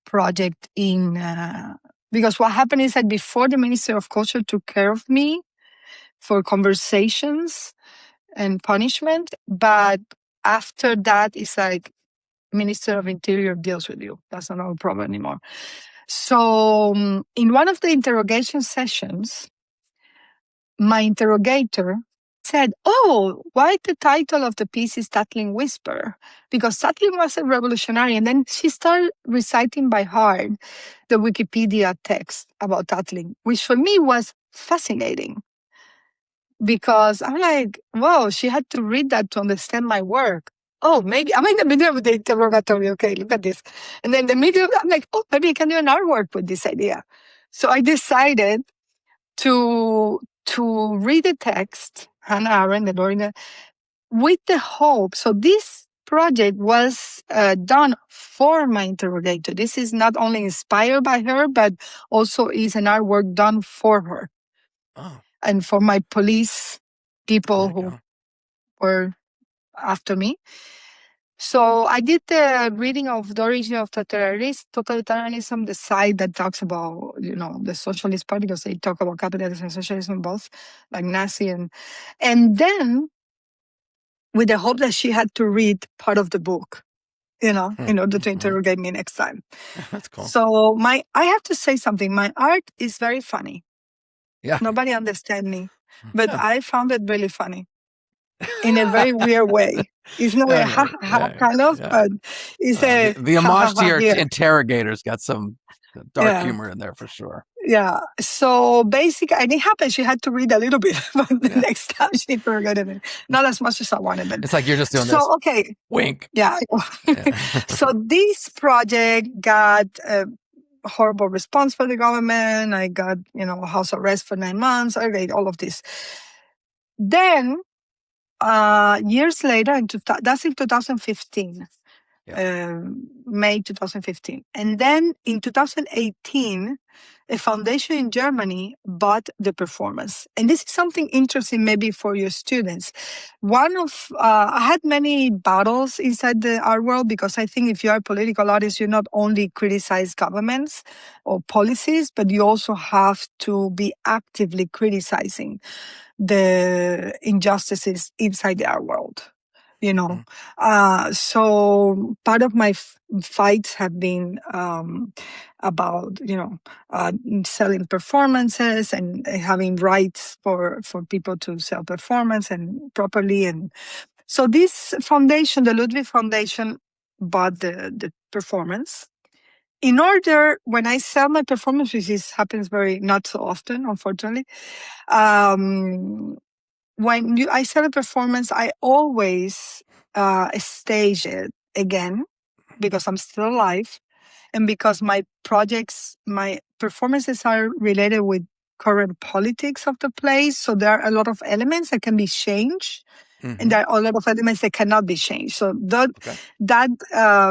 project because what happened is that before, the Ministry of Culture took care of me for conversations and punishment, but after that, it's like Minister of Interior deals with you. That's not our problem anymore. So in one of the interrogation sessions, my interrogator said, oh, why the title of the piece is Tattling Whisper? Because Tattling was a revolutionary. And then she started reciting by heart the Wikipedia text about Tattling, which for me was fascinating. Because I'm like, wow, she had to read that to understand my work. Oh, maybe I'm in the middle of the interrogatory. Okay, look at this. And then the middle, I'm like, oh, maybe I can do an artwork with this idea. So I decided to read the text, Hannah Arendt, the Lorena, with the hope. So this project was done for my interrogator. This is not only inspired by her, but also is an artwork done for her. Oh. And for my police people who were after me. So I did the reading of The Origin of Totalitarianism, the side that talks about, the Socialist Party, because they talk about capitalism and socialism both, like Nazi. And then, with the hope that she had to read part of the book, in order to interrogate me next time. That's cool. So I have to say something. My art is very funny. Yeah. Nobody understands me, but I found it really funny in a very weird way. It's not a kind of, but it's the homage to your interrogators got some dark humor in there for sure. Yeah. So basically, and it happened. She had to read a little bit, but the next time she interrogated me. Not as much as I wanted, but it's like you're just doing this. Okay. Wink. Yeah. So this project got horrible response from the government. I got, house arrest for 9 months. I got all of this. Then, years later, that's in 2015. May 2015. And then in 2018, a foundation in Germany bought the performance. And this is something interesting maybe for your students. I had many battles inside the art world, because I think if you are a political artist, you not only criticize governments or policies, but you also have to be actively criticizing the injustices inside the art world. So part of my fights have been about selling performances and having rights for people to sell performance and properly. And so this foundation, the Ludwig Foundation, bought the performance. In order, when I sell my performance, which happens very not so often, unfortunately, when I sell a performance, I always stage it again, because I'm still alive, and because my performances are related with current politics of the place. So there are a lot of elements that can be changed, and there are a lot of elements that cannot be changed. So that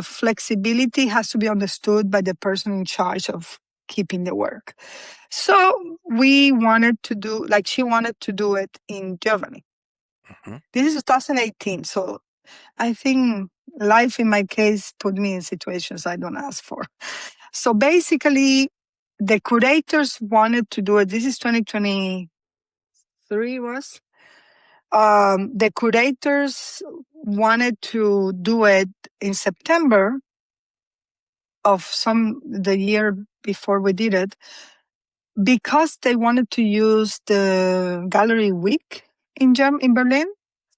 flexibility has to be understood by the person in charge of keeping the work. So she wanted to do it in Germany. This is 2018. So I think life in my case put me in situations I don't ask for. So basically, the curators wanted to do it. This is 2023 was. The curators wanted to do it in September of the year before we did it, because they wanted to use the gallery week in Berlin.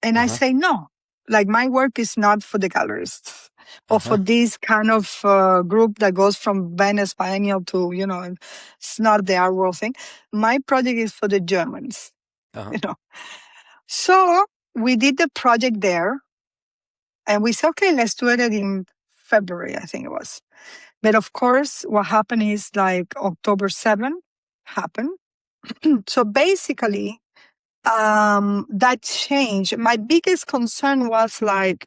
And I say, no, like my work is not for the gallerists or for this kind of group that goes from Venice Biennial to, it's not the art world thing. My project is for the Germans, So we did the project there, and we said, okay, let's do it in February, I think it was. But of course, what happened is like October 7 happened. So basically, that changed. My biggest concern was like,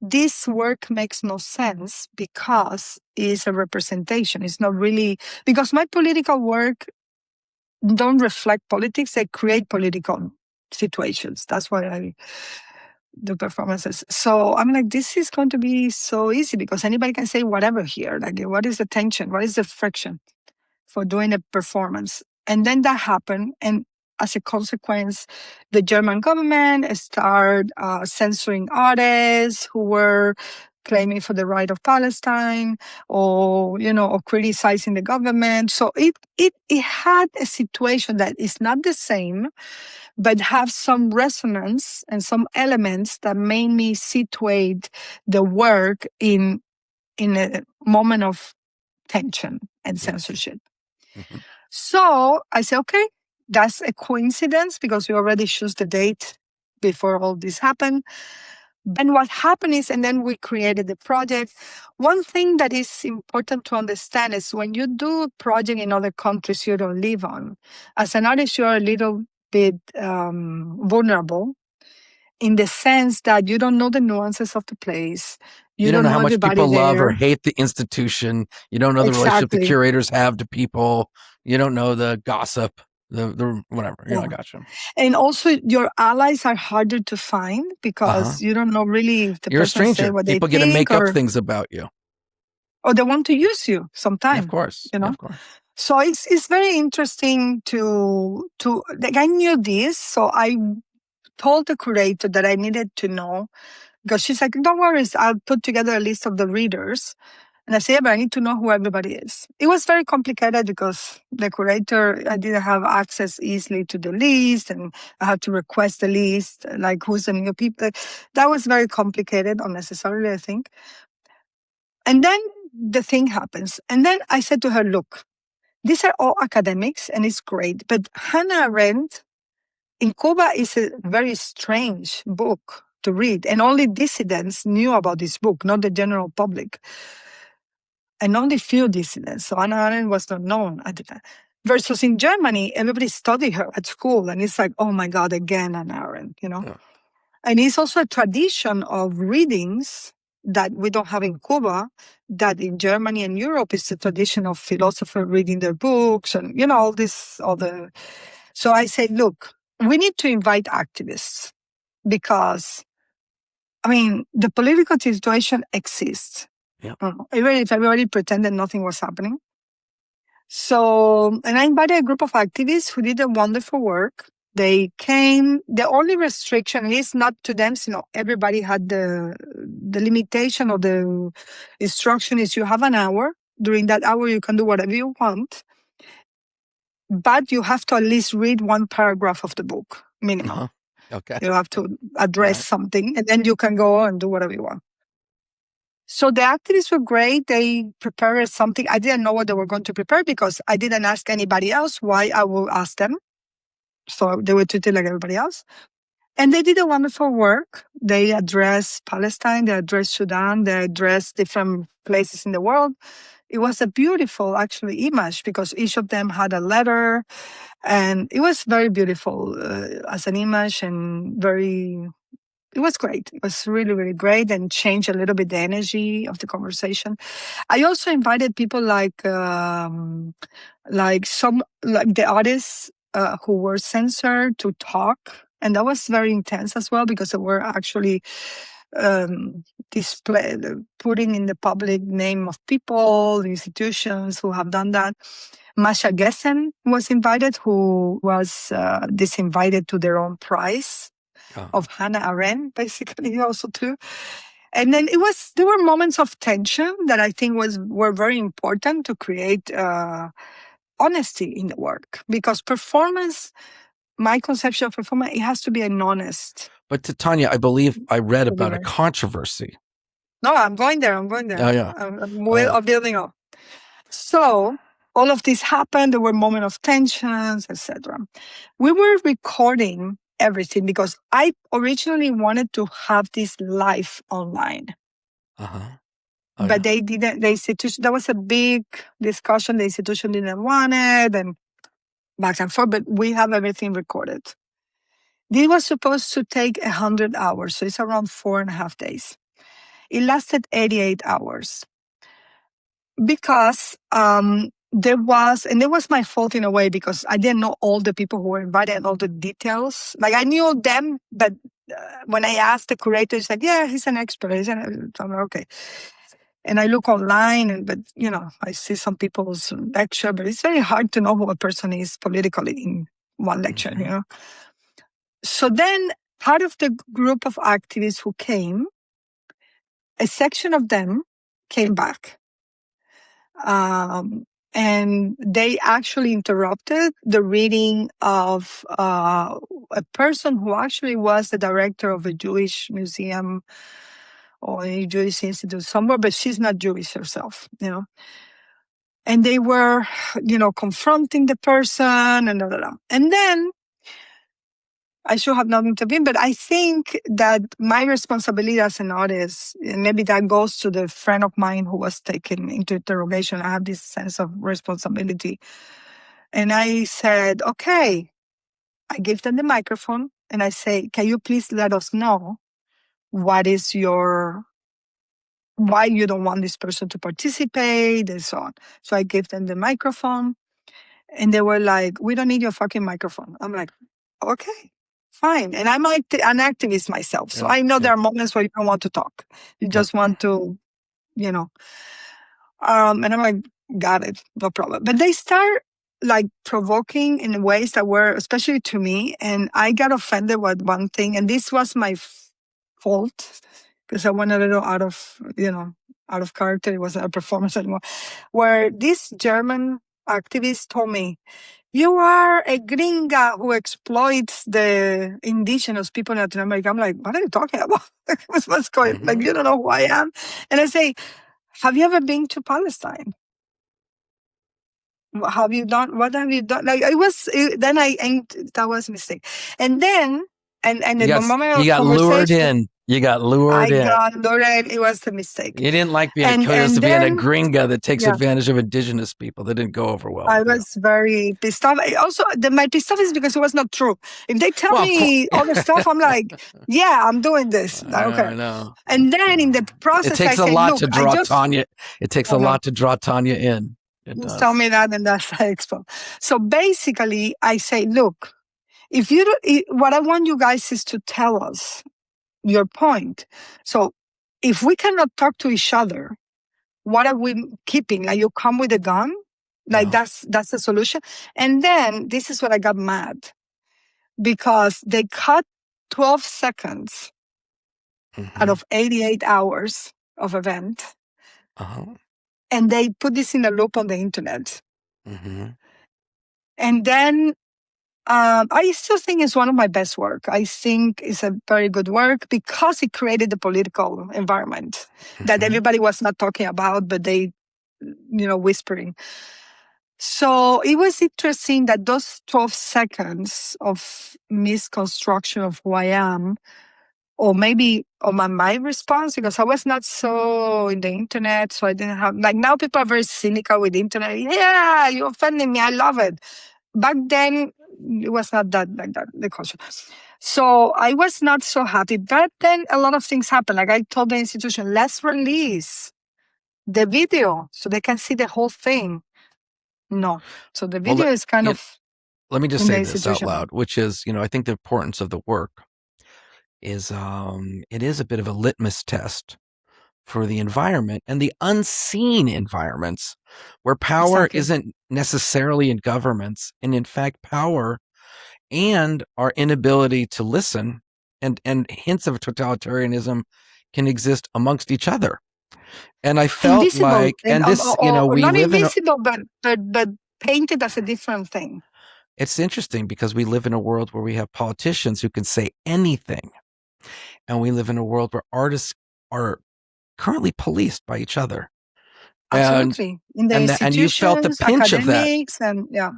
this work makes no sense because it's a representation. It's not really, because my political work don't reflect politics. They create political situations. That's why I do performances. So I'm like, this is going to be so easy because anybody can say whatever here. Like, what is the tension? What is the friction for doing a performance? And then that happened. And as a consequence, the German government started censoring artists who were claiming for the right of Palestine, or criticizing the government. So it had a situation that is not the same, but have some resonance and some elements that made me situate the work in a moment of tension and censorship. So I said, okay, that's a coincidence because we already chose the date before all this happened. Then what happened is, and then we created the project. One thing that is important to understand is when you do a project in other countries you don't live on, as an artist, you're a little bit vulnerable in the sense that you don't know the nuances of the place. You don't know how much everybody people love or there. hate the institution. You don't know the relationship the curators have to people. You don't know the gossip, the whatever. I got you. And also, your allies are harder to find because you don't know really if the You're a person stranger. say what People they get to think, make up things about you, or they want to use you sometimes. Yeah, of course, of course. So it's very interesting to like, I knew this, so I told the curator that I needed to know, because she's like, don't worry, I'll put together a list of the readers. And I said, yeah, but I need to know who everybody is. It was very complicated because the curator, I didn't have access easily to the list, and I had to request the list, like who's the new people. That was very complicated, unnecessarily, I think. And then the thing happens. And then I said to her, look, these are all academics and it's great, but Hannah Arendt in Cuba is a very strange book to read, and only dissidents knew about this book, not the general public. and only few dissidents. So Hannah Arendt was not known at the time. Versus in Germany, everybody studied her at school, and it's like, oh my God, again, Hannah Arendt, Yeah. And it's also a tradition of readings that we don't have in Cuba, that in Germany and Europe is the tradition of philosophers reading their books and, all this other. So I say, look, we need to invite activists because, the political situation exists. Yeah. Even if everybody pretended nothing was happening. So, and I invited a group of activists who did a wonderful work. They came. The only restriction is not to them. Everybody had the limitation or the instruction is you have an hour. During that hour, you can do whatever you want, but you have to at least read one paragraph of the book, minimum. Uh-huh. Okay. You have to address something, and then you can go and do whatever you want. So the activists were great. They prepared something. I didn't know what they were going to prepare because I didn't ask anybody else why I will ask them. So they were treated like everybody else. And they did a wonderful work. They addressed Palestine, they addressed Sudan, they addressed different places in the world. It was a beautiful, actually, image because each of them had a letter. And it was very beautiful as an image and it was great. It was really, really great and changed a little bit the energy of the conversation. I also invited people like the artists who were censored to talk. And that was very intense as well because they were actually putting in the public name of people, institutions who have done that. Masha Gessen was invited, who was disinvited to their own prize of Hannah Arendt, basically, also too. And then there were moments of tension that I think were very important to create honesty in the work, because performance, my conception of performance, it has to be an honest. But to Tania, I believe I read about a controversy. No, I'm going there. Oh, yeah. I'm building up. So all of this happened. There were moments of tensions, etc. We were recording everything because I originally wanted to have this live online. But they didn't. The institution, that was a big discussion. The institution didn't want it, and back and forth. But we have everything recorded. This was supposed to take 100 hours, so it's around 4.5 days. It lasted 88 hours because it was my fault in a way because I didn't know all the people who were invited and all the details. Like I knew them, but when I asked the curator, he said, "Yeah, he's an expert." I'm like, okay. And I look online, but I see some people's lecture, but it's very hard to know who a person is politically in one lecture, So then part of the group of activists who came, a section of them came back. And they actually interrupted the reading of a person who actually was the director of a Jewish museum or a Jewish institute somewhere, but she's not Jewish herself, And they were, confronting the person and blah, blah, blah. And then I should have not intervened, but I think that my responsibility as an artist, and maybe that goes to the friend of mine who was taken into interrogation. I have this sense of responsibility. And I said, okay, I give them the microphone and I say, can you please let us know why you don't want this person to participate and so on. So I gave them the microphone and they were like, we don't need your fucking microphone. I'm like, okay, fine. And I'm like an activist myself. So I know there are moments where you don't want to talk. You just want to, and I'm like, got it, no problem. But they start like provoking in ways that were, especially to me, and I got offended with one thing, and this was my fault because I went a little out of character. It wasn't a performance anymore. Where this German activist told me, "You are a gringa who exploits the indigenous people in Latin America." I'm like, what are you talking about? What's going? Like, you don't know who I am? And I say, have you ever been to Palestine? What have you done? Like that was a mistake. And then, and the moment of you got lured conversation, in. You got lured I in. got lured. It was a mistake. You didn't like being accused And of being a then, gringa that takes yeah, advantage of indigenous people. That didn't go over well I with you. was very pissed off. Also, my pissed off is because it was not true. If they tell Well, of course. me other stuff, I'm like, yeah, I'm doing this. I don't care. I know. And then in the It process, I takes a say, lot look, to I draw just, Tanya. It takes a I know, lot to draw Tanya in. It just tell does. me that and that's the expo. So basically, I say, look, if you what I want you guys is to tell us your point. So if we cannot talk to each other, what are we keeping? Like you come with a gun? Like Yeah. that's the solution. And then this is what I got mad because they cut 12 seconds out Mm-hmm. of 88 hours of event Uh-huh. and they put this in a loop on the internet. Mm-hmm. And then I still think it's one of my best work. I think it's a very good work because it created the political environment that Mm-hmm. everybody was not talking about, but they, whispering. So it was interesting that those 12 seconds of misconstruction of who I am, or maybe on my response, because I was not so in the internet, so I didn't have, like now people are very cynical with the internet. Yeah, you offended me. I love it. Back then, it was not that like that, the culture. So I was not so happy. But then a lot of things happened. Like I told the institution, let's release the video so they can see the whole thing. No. So the Well, video is kind you, of let me just in the say this out institution. loud, which is, I think the importance of the work is it is a bit of a litmus test for the environment and the unseen environments where power Exactly. isn't necessarily in governments, and in fact power and our inability to listen and hints of totalitarianism can exist amongst each other. And I felt Invisible, like, and and this, or we not live in a, invisible, but painted as a different thing. it's interesting because we live in a world where we have politicians who can say anything, and we live in a world where artists are currently policed by each other, and Absolutely. In the and you felt the institutions, pinch of that, academics, and yeah.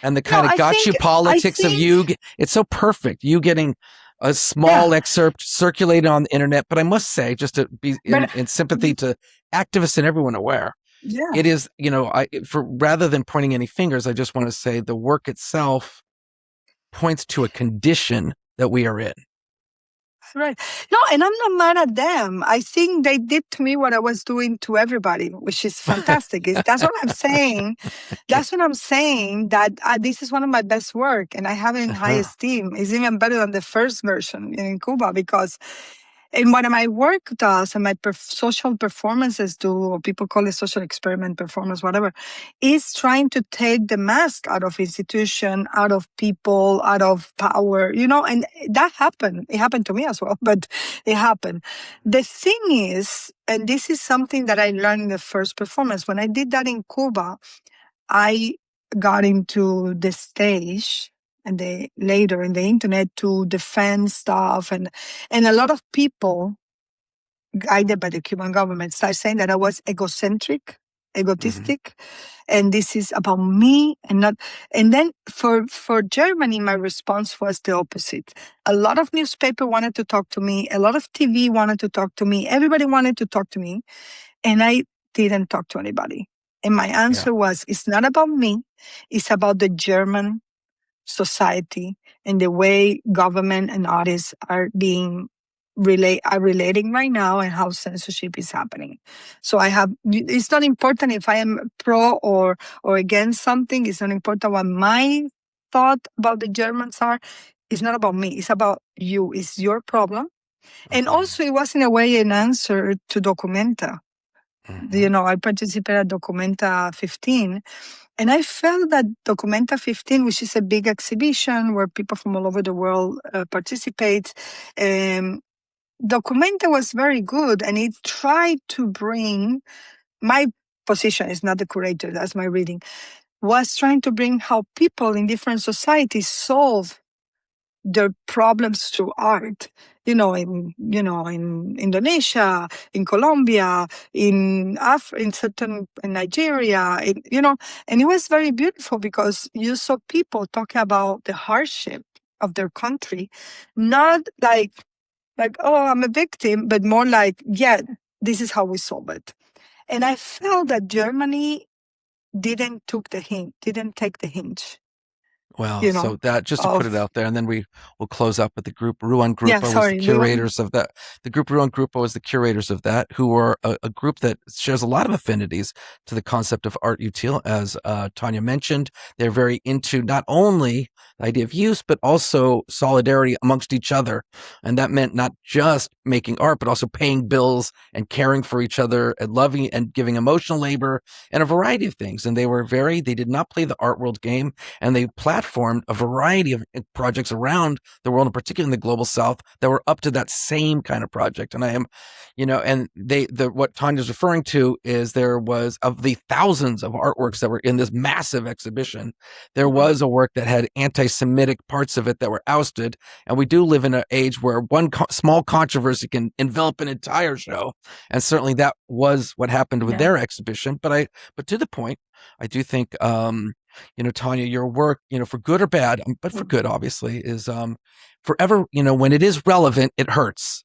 and the No, kind of got you I politics of think, you. It's so perfect. You getting a small yeah, excerpt circulated on the internet, but I must say, just to be but in sympathy to activists and everyone aware, yeah. it is, for rather than pointing any fingers, I just want to say the work itself points to a condition that we are in. Right. No, and I'm not mad at them. I think they did to me what I was doing to everybody, which is fantastic. That's what I'm saying. That's what I'm saying, that this is one of my best work and I have it in high Uh-huh. esteem. It's even better than the first version in Cuba because and what my work does and my social performances do, or people call it social experiment performance, whatever, is trying to take the mask out of institution, out of people, out of power, and that happened. It happened to me as well, but it happened. The thing is, and this is something that I learned in the first performance, when I did that in Cuba, I got into the stage and later in the internet to defend stuff and a lot of people guided by the Cuban government started saying that I was egocentric, Mm-hmm. egotistic, and this is about me and not. And then for Germany, my response was the opposite. A lot of newspaper wanted to talk to me. A lot of TV wanted to talk to me. Everybody wanted to talk to me, and I didn't talk to anybody. And my Yeah. answer was, it's not about me. It's about the German society and the way government and artists are relating right now and how censorship is happening. So it's not important if I am pro or against something. It's not important what my thought about the Germans are. It's not about me. It's about you. It's your problem. And Uh-huh. also it was in a way an answer to Documenta. Mm-hmm. I participated at Documenta 15, and I felt that Documenta 15, which is a big exhibition where people from all over the world participate, Documenta was very good, and it tried to bring my position is not the curator, that's my reading, was trying to bring how people in different societies solve their problems through art. In Indonesia, in Colombia, in Nigeria, and it was very beautiful because you saw people talking about the hardship of their country, not like like, oh, I'm a victim, but more like, yeah, this is how we solve it. And I felt that Germany didn't take the hint, Well, you so know, that just to put it of, out there, and then we will close up with the group. Ruan yeah, Grupa was the sorry, Ruan. curators of that. The group Ruan Grupa was the curators of that, who were a group that shares a lot of affinities to the concept of art utile, as Tania mentioned. They're very into not only the idea of use, but also solidarity amongst each other. And that meant not just making art, but also paying bills and caring for each other and loving and giving emotional labor and a variety of things. And they did not play the art world game, and they platformed a variety of projects around the world, in particular in the global south, that were up to that same kind of project. And I am, and what Tanya's referring to is there was, of the thousands of artworks that were in this massive exhibition, there was a work that had anti-Semitic parts of it that were ousted. And we do live in an age where one small controversy can envelop an entire show. And certainly that was what happened with their exhibition. But to the point, I do think, Tania, your work, for good or bad, but for good, obviously, is forever, when it is relevant, it hurts.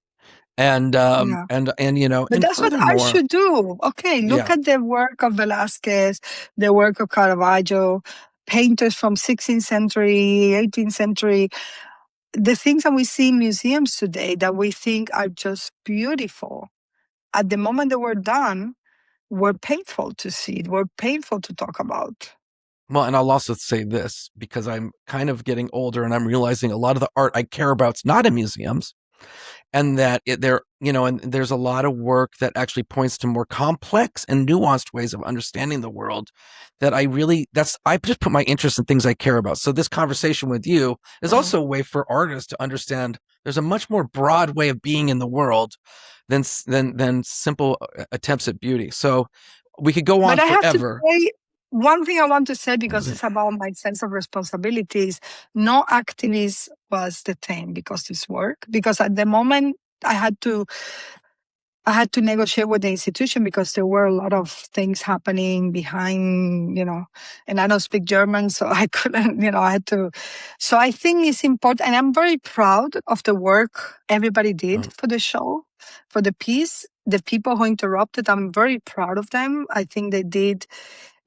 And, Yeah. but But that's what I furthermore, should do. Okay, look yeah. at the work of Velázquez, the work of Caravaggio, painters from 16th century, 18th century. The things that we see in museums today that we think are just beautiful, at the moment they were done, were painful to see, were painful to talk about. Well, and I'll also say this, because I'm kind of getting older and I'm realizing a lot of the art I care about is not in museums. And that and there's a lot of work that actually points to more complex and nuanced ways of understanding the world that I just put my interest in things I care about. So this conversation with you is also a way for artists to understand there's a much more broad way of being in the world than simple attempts at beauty. So we could go on But I have to forever. say, one thing I want to say, because it's about my sense of responsibilities, no activist was detained because this work. Because at the moment I had to negotiate with the institution because there were a lot of things happening behind, and I don't speak German, so I couldn't, I had to. So I think it's important, and I'm very proud of the work everybody did for the show, for the piece. The people who interrupted, I'm very proud of them. I think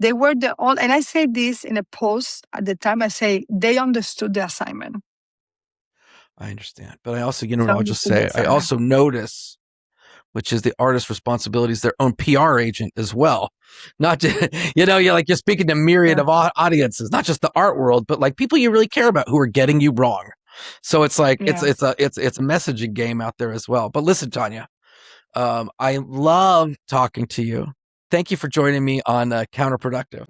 they were and I say this in a post at the time, I say they understood the assignment. I understand. But I also, So I'll just say, I also notice, which is the artist's responsibility is their own PR agent as well. Not to, you're speaking to myriad of audiences, not just the art world, but like people you really care about who are getting you wrong. So it's like, it's a messaging game out there as well. But listen, Tania, I love talking to you. Thank you for joining me on Counterproductive.